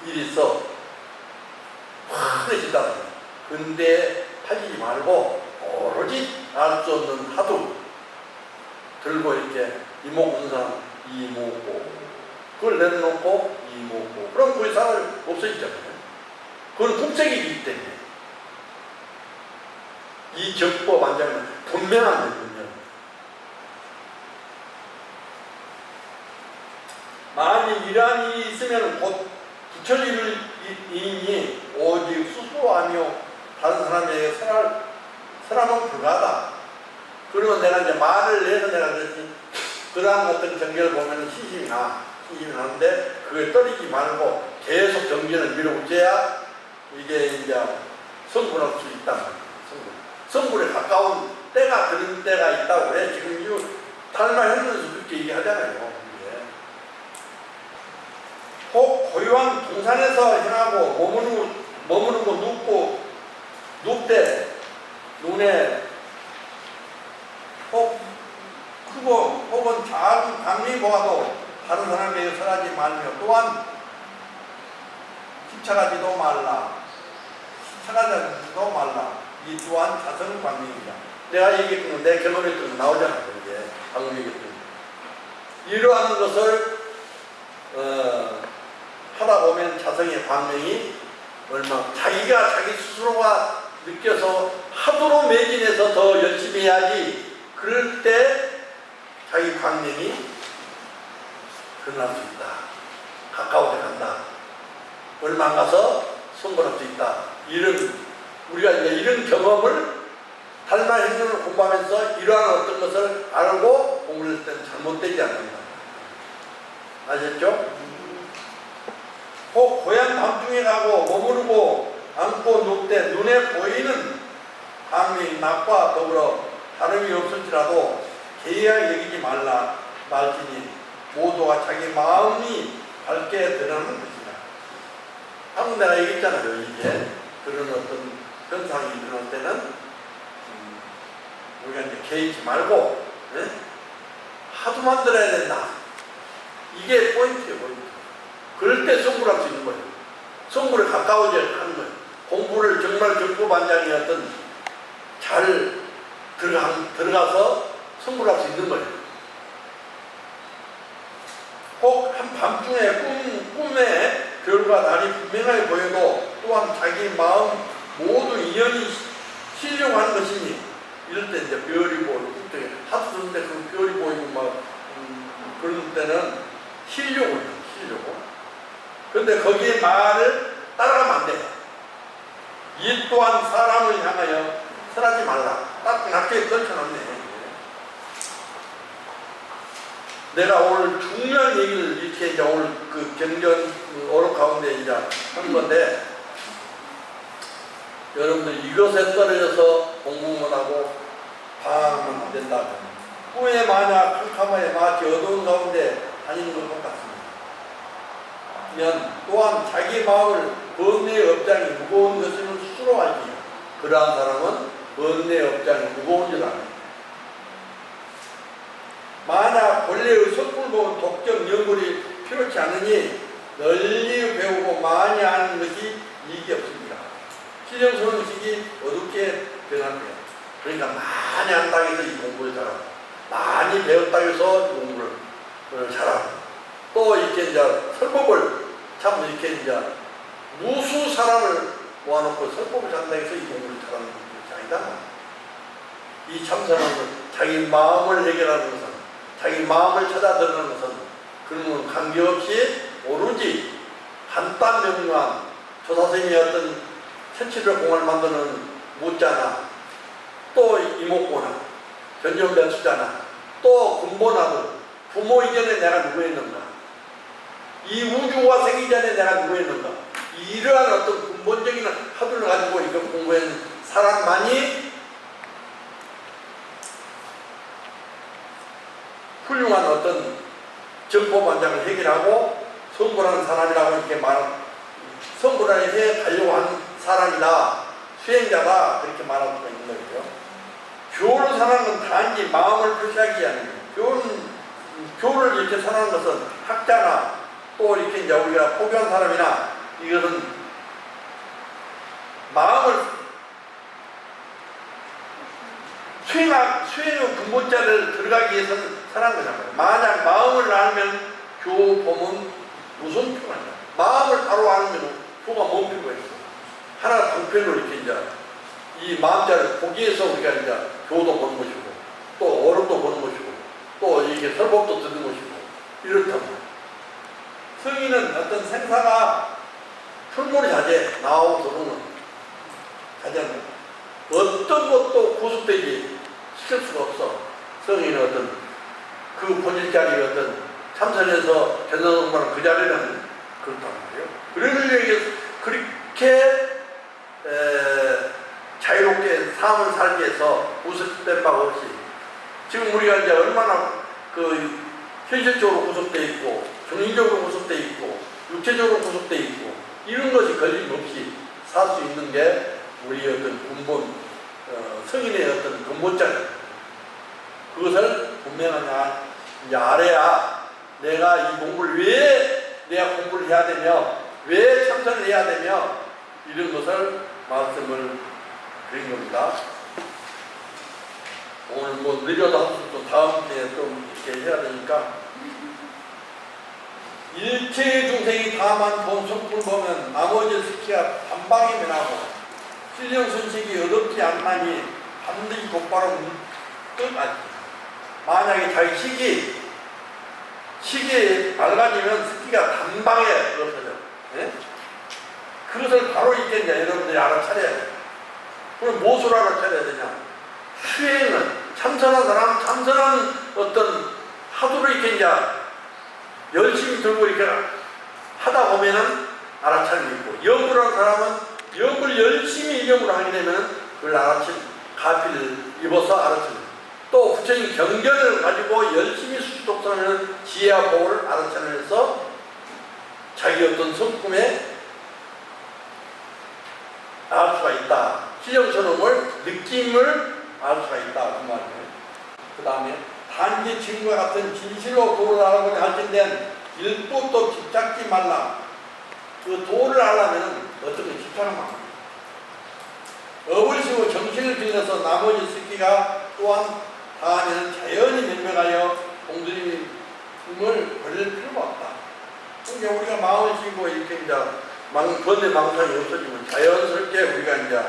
일이 있어. 환해진다. 근데 팔리지 말고 오로지 알 수 없는 하도 들고 이렇게 이목군상 이목고, 그걸 내려놓고 이목고, 그럼 거의 사람이 없어지잖아요. 그건 품색이기 때문에. 이 적법 안장은 분명한 거군요. 만일 이러한 일이 있으면 곧 부처 이를 이인이 오직 스스로 아니요 다른 사람에게 설하면 불가하다. 그러면 내가 이제 말을 내서 내가 그랬지, 그러한 어떤 경계를 보면 시심이 나는데 그게 떨리지 말고 계속 경계를 밀어붙여야 이게 이제 성불할 수 있단 말이에요. 성불에 가까운 때가 그런 때가 있다고 해. 지금 이 탈말하면서 그렇게 얘기하잖아요. 혹 고요한 동산에서 행하고 머무르고 눕되 눈에 혹 크고 혹은 작은 강이 보아도 다른 사람에게 설하지 말며 또한 집착하지도 말라. 집착하지도 말라. 이 또한 자성 광명이다. 내가 얘기했던 내 경험했던 거 나오잖아요. 이게 방금 얘기했던 거. 이러한 것을 하다 보면 자성의 광명이 자기가 자기 스스로가 느껴서 하도록 매진해서 더 열심히 해야지. 그럴 때 자기 광명이 드러날 수 있다. 가까워져 간다. 얼마 안 가서 성불할 수 있다. 우리가 이제 이런 경험을 탈말 행동을 공부하면서 이러한 어떤 것을 알고 공부를 할 때는 잘못되지 않는다. 아셨죠? 혹 고향 밤중에 가고 머무르고 앉고 눕되 눈에 보이는 밤이 낮과 더불어 다름이 없을지라도 개의하게 여기지 말지니 모두가 자기 마음이 밝게 드러나는 것이다. 방금 내가 얘기했잖아요. 이게 그런 어떤 현상이 일어날 때는 우리가 이제 개의치 말고 하도만 들어야 된다. 이게 포인트예요. 포인트. 그럴 때 성불할 수 있는 거예요. 성불에 가까워져야 하는 거예요. 공부를 정말 정보반장이 어떤 잘 들어가서 성불할 수 있는 거예요. 혹 한밤중에 꿈에 별과 달이 분명하게 보여도 또한 자기 마음 모두 이연히 쉬려고 하는 것이니 이럴 때 이제 별이 보이고 하도 듣는데 그 별이 보이고 막 그런 때는 쉬려고 해요. 그런데 거기에 말을 따라가면 안 돼요. 이 또한 사람을 향하여 설하지 말라. 딱 낮게 떨쳐놨네. 내가 오늘 중요한 얘기를 이렇게 이제 오늘 그 경전 어록 가운데 이제 한 건데, 여러분들 이것에 떨어져서 공부만 하고 방황하면 안 된다. 꿈에 만약 캄캄하에 마치 어두운 가운데 다니는 것 같습니다. 또한 자기 마음을 번뇌의 업장이 무거운 것을 스스로 알지요. 그러한 사람은 번뇌의 업장이 무거운 줄 압니다. 만약 본래의 석불보은 독점 연골이 필요치 않으니 널리 배우고 많이 하는 것이 이익이 없습니다. 시정소능식이 어둡게 변합니다. 그러니까 많이 한다고 해서 이 공부를 잘하고, 많이 배웠다고 해서 이 공부를 잘하고, 또 이렇게 이제 설법을 참 이렇게 이제 무수 사람을 모아놓고 설법을 잘한다고 해서 이 공부를 잘하는 것이 아니다. 이 참선은 자기 마음을 해결하는 것은, 자기 마음을 찾아 들어가는 것은 그런 관계없이 오로지 간단명료한 조사생의 어떤 천치를 공을 만드는 무자나, 또 이목고나, 변전변수자나, 또 군보나도 부모 이전에 내가 누구였는가, 이 우주가 생기기 전에 내가 누구였는가, 이러한 어떤 근본적인 화두를 가지고 이거 공부한 사람만이 훌륭한 어떤 정보반장을 해결하고 성불하는 사람이라고 이렇게 성불을 해 가려고 하는 사람이다, 수행자다, 그렇게 말할 수가 있는 거예요. 교를 사는 건 단지 마음을 표시하기 위한 거예요. 교를 이렇게 사는 것은 학자나 또 이렇게 이제 우리가 포교한 사람이나 이것은 마음을 수행의 근본자를 들어가기 위해서는 사는 거잖아요. 만약 마음을 알면 교범은 무슨 표가 있냐. 마음을 바로 알면 교가 뭔 표가 있어. 하나 방편으로 이렇게 이제 이 마음자를 거기에서 우리가 이제 교도 보는 것이고, 또 어른도 보는 것이고, 또 이게 설법도 듣는 것이고, 이렇단 말이에요. 성인은 어떤 생사가 풀몰이자재 나오고 들어오는 자재는 어떤 것도 구속되지 시킬 수가 없어. 성인은 어떤 그 본질 자리에 어떤 참선해서 견성공부하는 그 자리는 그렇단 말이에요. 그러기 위해서 그렇게 자유롭게 삶을 살기 위해서 구속된 바 없이 지금 우리가 이제 얼마나 그 현실적으로 구속되어 있고 정신적으로 구속되어 있고 육체적으로 구속되어 있고 이런 것이 걸림없이 살 수 있는 게 우리 어떤 근본 성인의 어떤 근본자예요. 그것을 분명하냐 이제 알아야 내가 이 공부를 왜 내가 공부를 해야 되며 왜 참선을 해야 되며 이런 것을 말씀을 드린 겁니다. 오늘 뭐 늦어도 또 다음 주에 좀 이렇게 해야 되니까 일체의 중생이 다만 본성불 보면 나머지 스키가 단방에 면하고 신령순식이 어렵지 않나니 반드시 곧바로 끝까지 만약에 자기 시기에 맑아지면 스키가 단방에 없어져. 예? 그것을 바로 있겠냐 여러분들이 알아차려야 돼. 그럼 무엇을 알아차려야 되냐? 수행은 참선한 사람 참선한 어떤 하도를 있겠냐 열심히 들고 이렇게 하다 보면은 알아차림이 있고 염불 한 사람은 염불 열심히 염불 하게 되면 그걸 가피를 입어서 알아차림. 또 구체적인 경전을 가지고 열심히 수식독성하는 지혜와 보호를 알아차려서 자기 어떤 성품에 알 수가 있다. 신령처럼을 느낌을 알 수가 있다. 그 말이에요. 그 다음에 단지 지금과 같은 진실로 도를 알아보니 할진된 일부도 집착지 말라. 그 도를 알려면 어떻게 집착을 말라. 업을 쉬고 정신을 빌려서 나머지 스키가 또한 다하면 자연히 명명하여 공들임을 버릴 필요가 없다. 그러니까 우리가 마음을 쉬고 이렇게 이제 번뇌 망상이 없어지면 자연스럽게 우리가 이제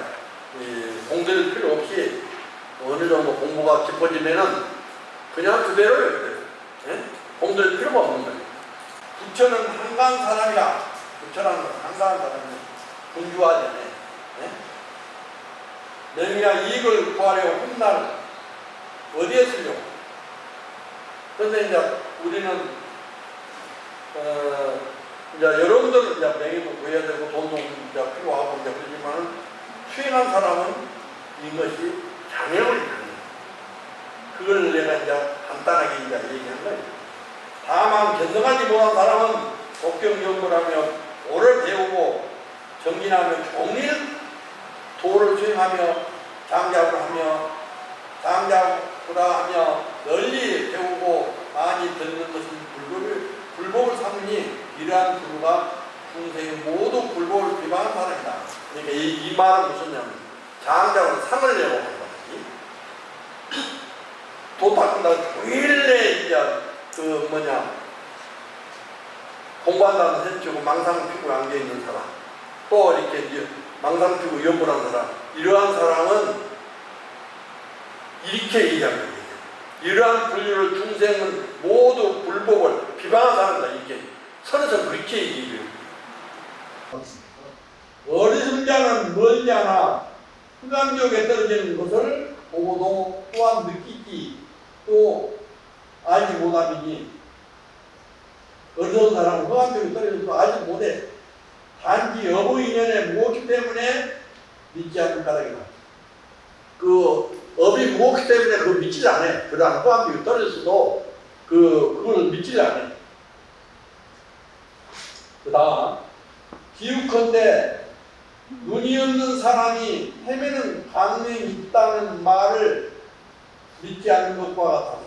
공들일 필요 없이 어느 정도 공부가 깊어지면은 그냥 그대로예요, 그대로. 예? 공들일 필요가 없는 거예요. 부처는 한가한 사람이라, 부처라는 건 한가한 사람이 분주하지 않아요. 예? 명이나 이익을 구하려고 훗날 어디에 쓰려고? 그런데 이제 우리는 이제 여러분들은 이제 명예도 구해야 되고 돈도 이제 필요하고 이제 그러지만은 수행한 사람은 이것이 장애물이 있는 그걸 내가 이제 간단하게 이제 얘기한 거예요. 다만 견성하지 못한 사람은 독경경불하며 도를 배우고 정진하며 종일 도를 수행하며 장작을 하며 장작구라 널리 배우고 많이 듣는 것은 불법을 삼으니 이러한 불구가 중생이 모두 불법을 비방한 사람이다. 그러니까 이 말은 무슨냐면 장작은 상을 내고 하는 거지. 도 닦는다고 종일내 이제 공부한다는 셈치고 망상 피고 앉아있는 사람 또 이렇게 이제 망상 피고 염불한 사람 이러한 사람은 이렇게 얘기하는 거예요. 이러한 분류를 중생은 모두 불법을 비방한 사람이다. 이렇게 선에서 그렇게 얘기해요. 어리석은 자는 멀지 않아 흑암지옥에 떨어지는 것을 보고도 또한 느끼지 또 알지 못함이니 어리석은 사람은 흑암지옥에 떨어져도 알지 못해. 단지 어부인연에 무엇기 때문에 믿지 않는 까닭이다. 그 업이 무엇기 때문에 그걸 믿지 않아. 그러나 흑암지옥에 떨어졌어도 그걸 믿지 않아. 그 다음 기욱컨대 눈이 없는 사람이 헤매는 강명이 있다는 말을 믿지 않는 것과 같아서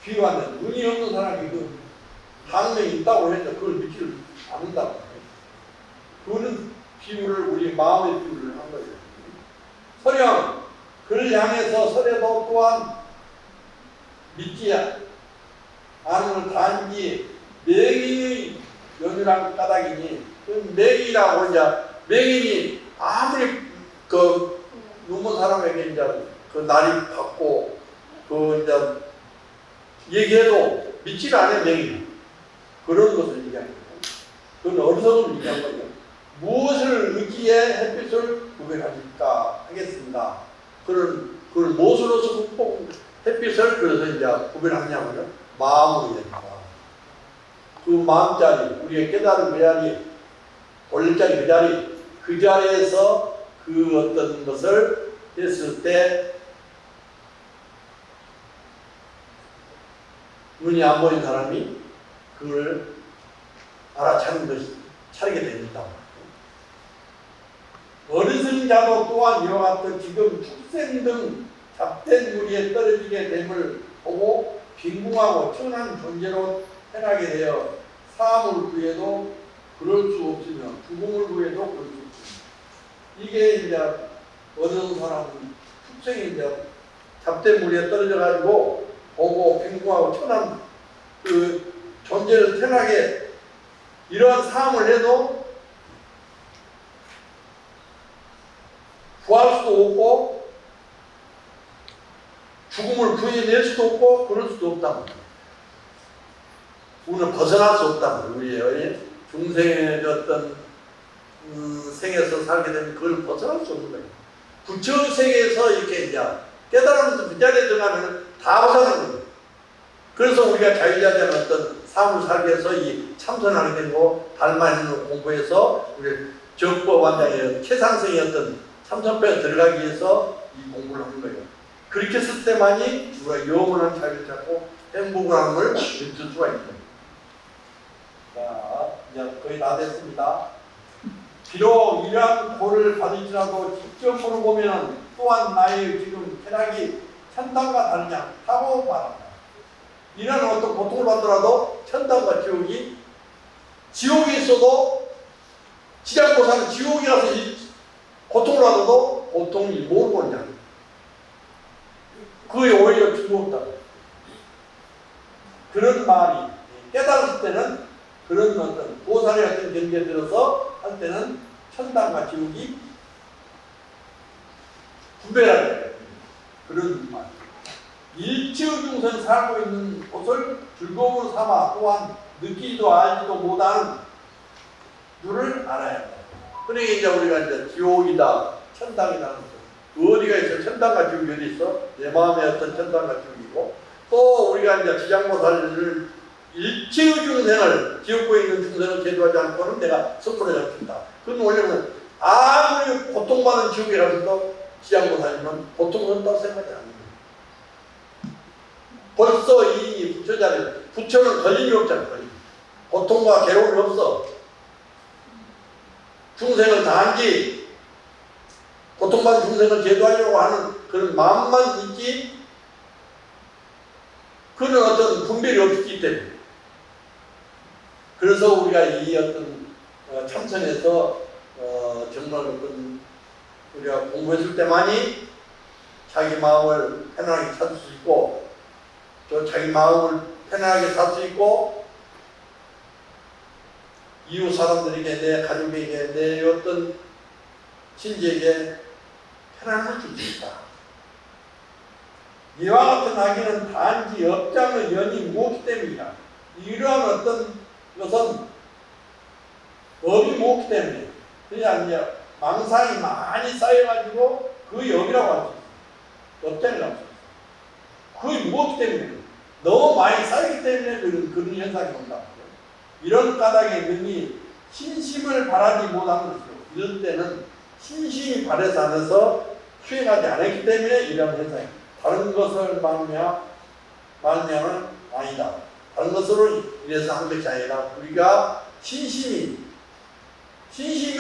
비유하면 눈이 없는 사람이 그 강명이 있다고 해서 그걸 믿지를 않는다고. 그거는 비유를 우리 마음의 비유를 한 거예요. 설령 그를 향해서 설에도 또한 믿지 않은 걸 단지 맹인의 연유란 까닭이니 그 맹인이라고 이제 맹인이 아무리 그 눈먼 사람에게 이제 그 날이 받고 그 이제 얘기해도 믿지를 않아요. 맹인 그런 것을 얘기하는 거예요. 그건 어리석음을 얘기한 거예요. 무엇을 의지해 햇빛을 구별하실까 하겠습니다. 그걸 무엇으로서 햇빛을 그래서 이제 구별하냐면요. 마음으로 됩니다. 그 마음자리, 우리의 깨달은 그 자리, 올릴 자리 그 자리, 그 자리에서 그 어떤 것을 했을 때 눈이 안 보인 사람이 그걸 알아차는 것이 차리게 됩니다. 어리석은 자도 또한 이와 같은 지금 축생 등 잡된 무리에 떨어지게 됨을 보고 빈궁하고 천한 존재로 태어나게 되어 사함을 구해도 그럴 수 없으며 죽음을 구해도 그럴 수 없으며 이게 이제 어떤 사람은 축생이 이제 잡된 무리에 떨어져 가지고 보고 빈궁하고 천한 그 존재를 태어나게 이러한 사함을 해도 구할 수도 없고 죽음을 구해낼 수도 없고 그럴 수도 없다는 거예요. 우리는 벗어날 수 없다는 거예요. 우리의 중생의 어떤 생에서 살게 되면 그걸 벗어날 수 없는 거예요. 부처 세계에서 이렇게 이제 깨달으면서 그 자리에 들어가면 다 벗어나는 거예요. 그래서 우리가 자유자재한 어떤 삶을 살기 위해서 이 참선하게 되고 달마있는 공부해서 우리 적법원장의 최상승의 어떤 참선법에 들어가기 위해서 이 공부를 하는 거예요. 그렇게 했을 때만이 우리가 영원한 자유를 찾고 행복을 함을 느낄 수가 있는 거예요. 자, 이제 거의 다 됐습니다. 비록 이러한 고를 받을지라도 직접 물어보면 또한 나의 지금 쾌락이 천당과 다르냐 하고 말합니다. 이런 어떤 고통을 받더라도 천당과 지옥이 지옥에 있어도 지장고사는 지옥에 가서 고통을 받아도 고통이 모르고 있냐. 그게 오히려 즐겁다. 그런 말이 깨달을 때는 그런 어떤 보살의 어떤 경계에 들어서 할 때는 천당과 지옥이 구별하는 그런 말. 일체의 중생 살고 있는 곳을 즐거움으로 삼아 또한 느끼지도 알지도 못하는 줄을 알아야 합니다. 그러니까 이제 우리가 이제 지옥이다, 천당이다 하는 거죠. 어디가 있어? 천당과 지옥이 어디 있어? 내 마음에 어떤 천당과 지옥이고 또 우리가 이제 지장보살을 일체의 중생을 지옥고에 있는 중생을 제도하지 않고는 내가 선물하지 않겠다. 그건 원래는 아무리 고통받는 지옥에 가서도 지장보살이면 고통은 다 생각하지 않는 거예요. 벌써 이 부처 자리에 부처는 걸림이 없잖아. 걸림. 고통과 괴로움이 없어. 중생을 단지 고통받는 중생을 제도하려고 하는 그런 마음만 있지 그런 어떤 분별이 없기 때문에 그래서 우리가 이 어떤 참선에서 정말 어떤 우리가 공부했을 때만이 자기 마음을 편안하게 찾을 수 있고 또 자기 마음을 편안하게 살 수 있고 이웃 사람들에게 내 가족에게 내 어떤 친지에게 편안함을 줄 수 있다. 이와 같은 하기는 단지 업장의 연이 무엇기 때문이다. 이러한 어떤 것은 업이 무엇기 때문에 그냥 이제 망상이 많이 쌓여가지고 그 업이라고 할 수 있어요. 업장이라고 할 수 있어요. 그게 무엇기 때문에 너무 많이 쌓이기 때문에 그런 현상이 온다. 이런 까닭에 있으니 신심을 바라지 못하는 것이죠. 이런 때는 신심이 바라지 않아서 수행하지 않았기 때문에 이런 현상이 다른 것을 말하면 아니다. 다른 것으로 이래서 한 것이 아니라 우리가 신심이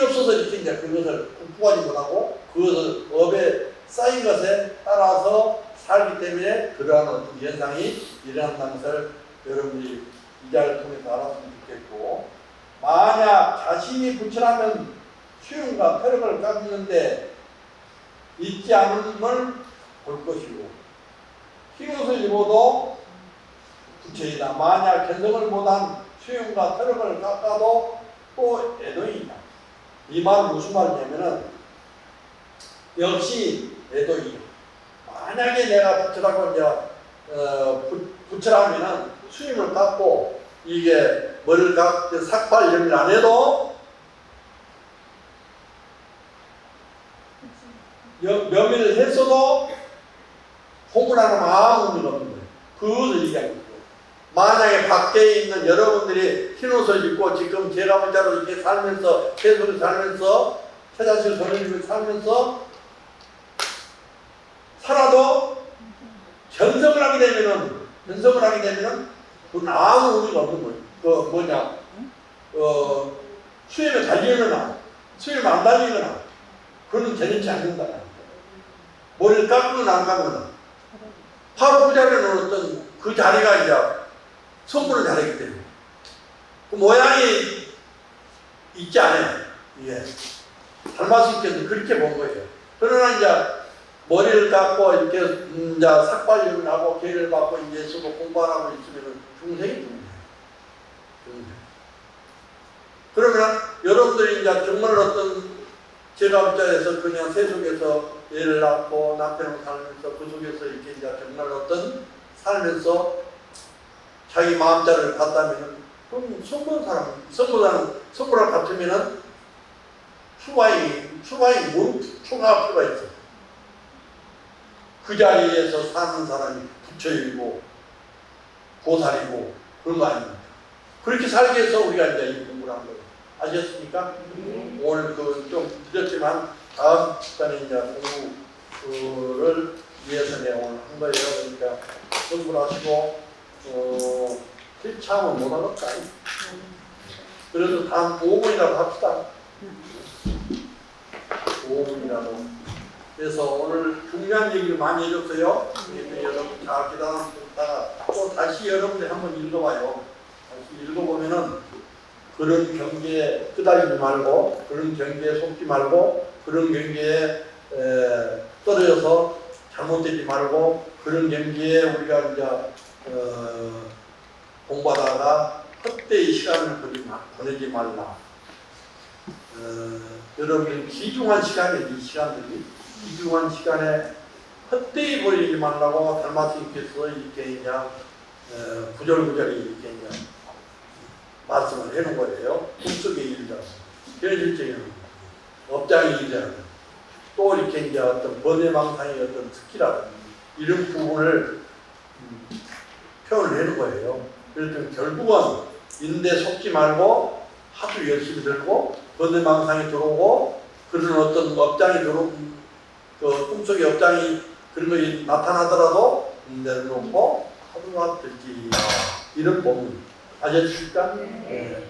없어서 이렇게 이제 그것을 극복하지 못하고 그것을 업에 쌓인 것에 따라서 살기 때문에 그러한 어떤 현상이 일어난다는 것을 여러분이 이 자리를 통해서 알았으면 좋겠고 만약 자신이 부처라면 수용과 폐력을 깎는데 있지 않음을 볼 것이고 흰옷을 입어도 부처이다. 만약 견성을 못한 수용과 폐력을 깎아도 또 애도이다. 이 말은 무슨 말이냐면은 역시 애도이다. 만약에 내가 부처라고 이제 부처라면은 수임을 깎고 이게 머리를 삭발 연일 안 해도 몇일 했어도 공부하는 아무 의미가 없는 거예요. 그것을 얘기하는 거예요. 만약에 밖에 있는 여러분들이 흰옷을 입고 지금 제가 문자로 이렇게 살면서 계속 살면서 태자식 전해주고 살면서 살아도 견성을 하게 되면은 그건 아무 의미가 없는 거예요. 그 뭐냐 수염에 달리거나 수염 안 달리거나 그건 개념치 않는다. 머리를 깎거나 안 깎거나 바로 그 자리에는 어떤 그 자리가 이제 성분을 자리이기 때문에 그 모양이 있지 않아요. 예. 닮았으니까 그렇게 본 거예요. 그러나 이제 머리를 깎고 이렇게 이제 삭발을 하고 계를 받고 이제 서로 공부하고 있으면 중생이. 그러면 여러분들이 이제 정말 어떤 제가 입장에서 그냥 세속에서 애를 낳고 남편을 살면서 그 속에서 이렇게 이제 정말 어떤 살면서 자기 마음자를 갖다면은 그럼 성불할 같으면은 추가의 뭘 추가할 필요가 있어. 그 자리에서 사는 사람이 부처이고 보살이고 그런 거 아닙니까? 그렇게 살기 위해서 우리가 이제 이 공부를 한 거예요. 아셨습니까? 오늘 좀 늦었지만 다음 시간에 이제 공부를 위해서 내가 오늘 한 거예요. 그러니까 공부를 하시고 실참은 못 하겠다. 그래서 다음 5분이라도 합시다. 5분이라도. 그래서 오늘 중요한 얘기를 많이 해줬어요. 여러분 잘 기다렸다가 또 다시 여러분들이 한번 읽어봐요. 다시 읽어보면은 그런 경계에 끄달리지 말고, 그런 경계에 속지 말고, 그런 경계에 떨어져서 잘못되지 말고, 그런 경계에 우리가 이제 공부하다가 헛되이 시간을 보내지 말라. 여러분들 귀중한 시간이에요. 이 시간들이 귀중한 시간에 헛되이 보내지 말라고 달마스님께서 이렇게 이제 구절구절이 이렇게 이제 말씀을 해놓은 거예요. 꿈속의 일자는 현실적인 업장의 일자는 또 이렇게 이제 어떤 번외망상의 어떤 특기라든지 이런 부분을 표현을 해놓은 거예요. 그래서 결국은 인데 속지 말고 하도 열심히 들고 번외망상이 들어오고 그런 어떤 업장이 들어오고 그 꿈속의 업장이 그런 것이 나타나더라도 내려놓고 하루가 들지 이런 법문 아셨습니까? 네.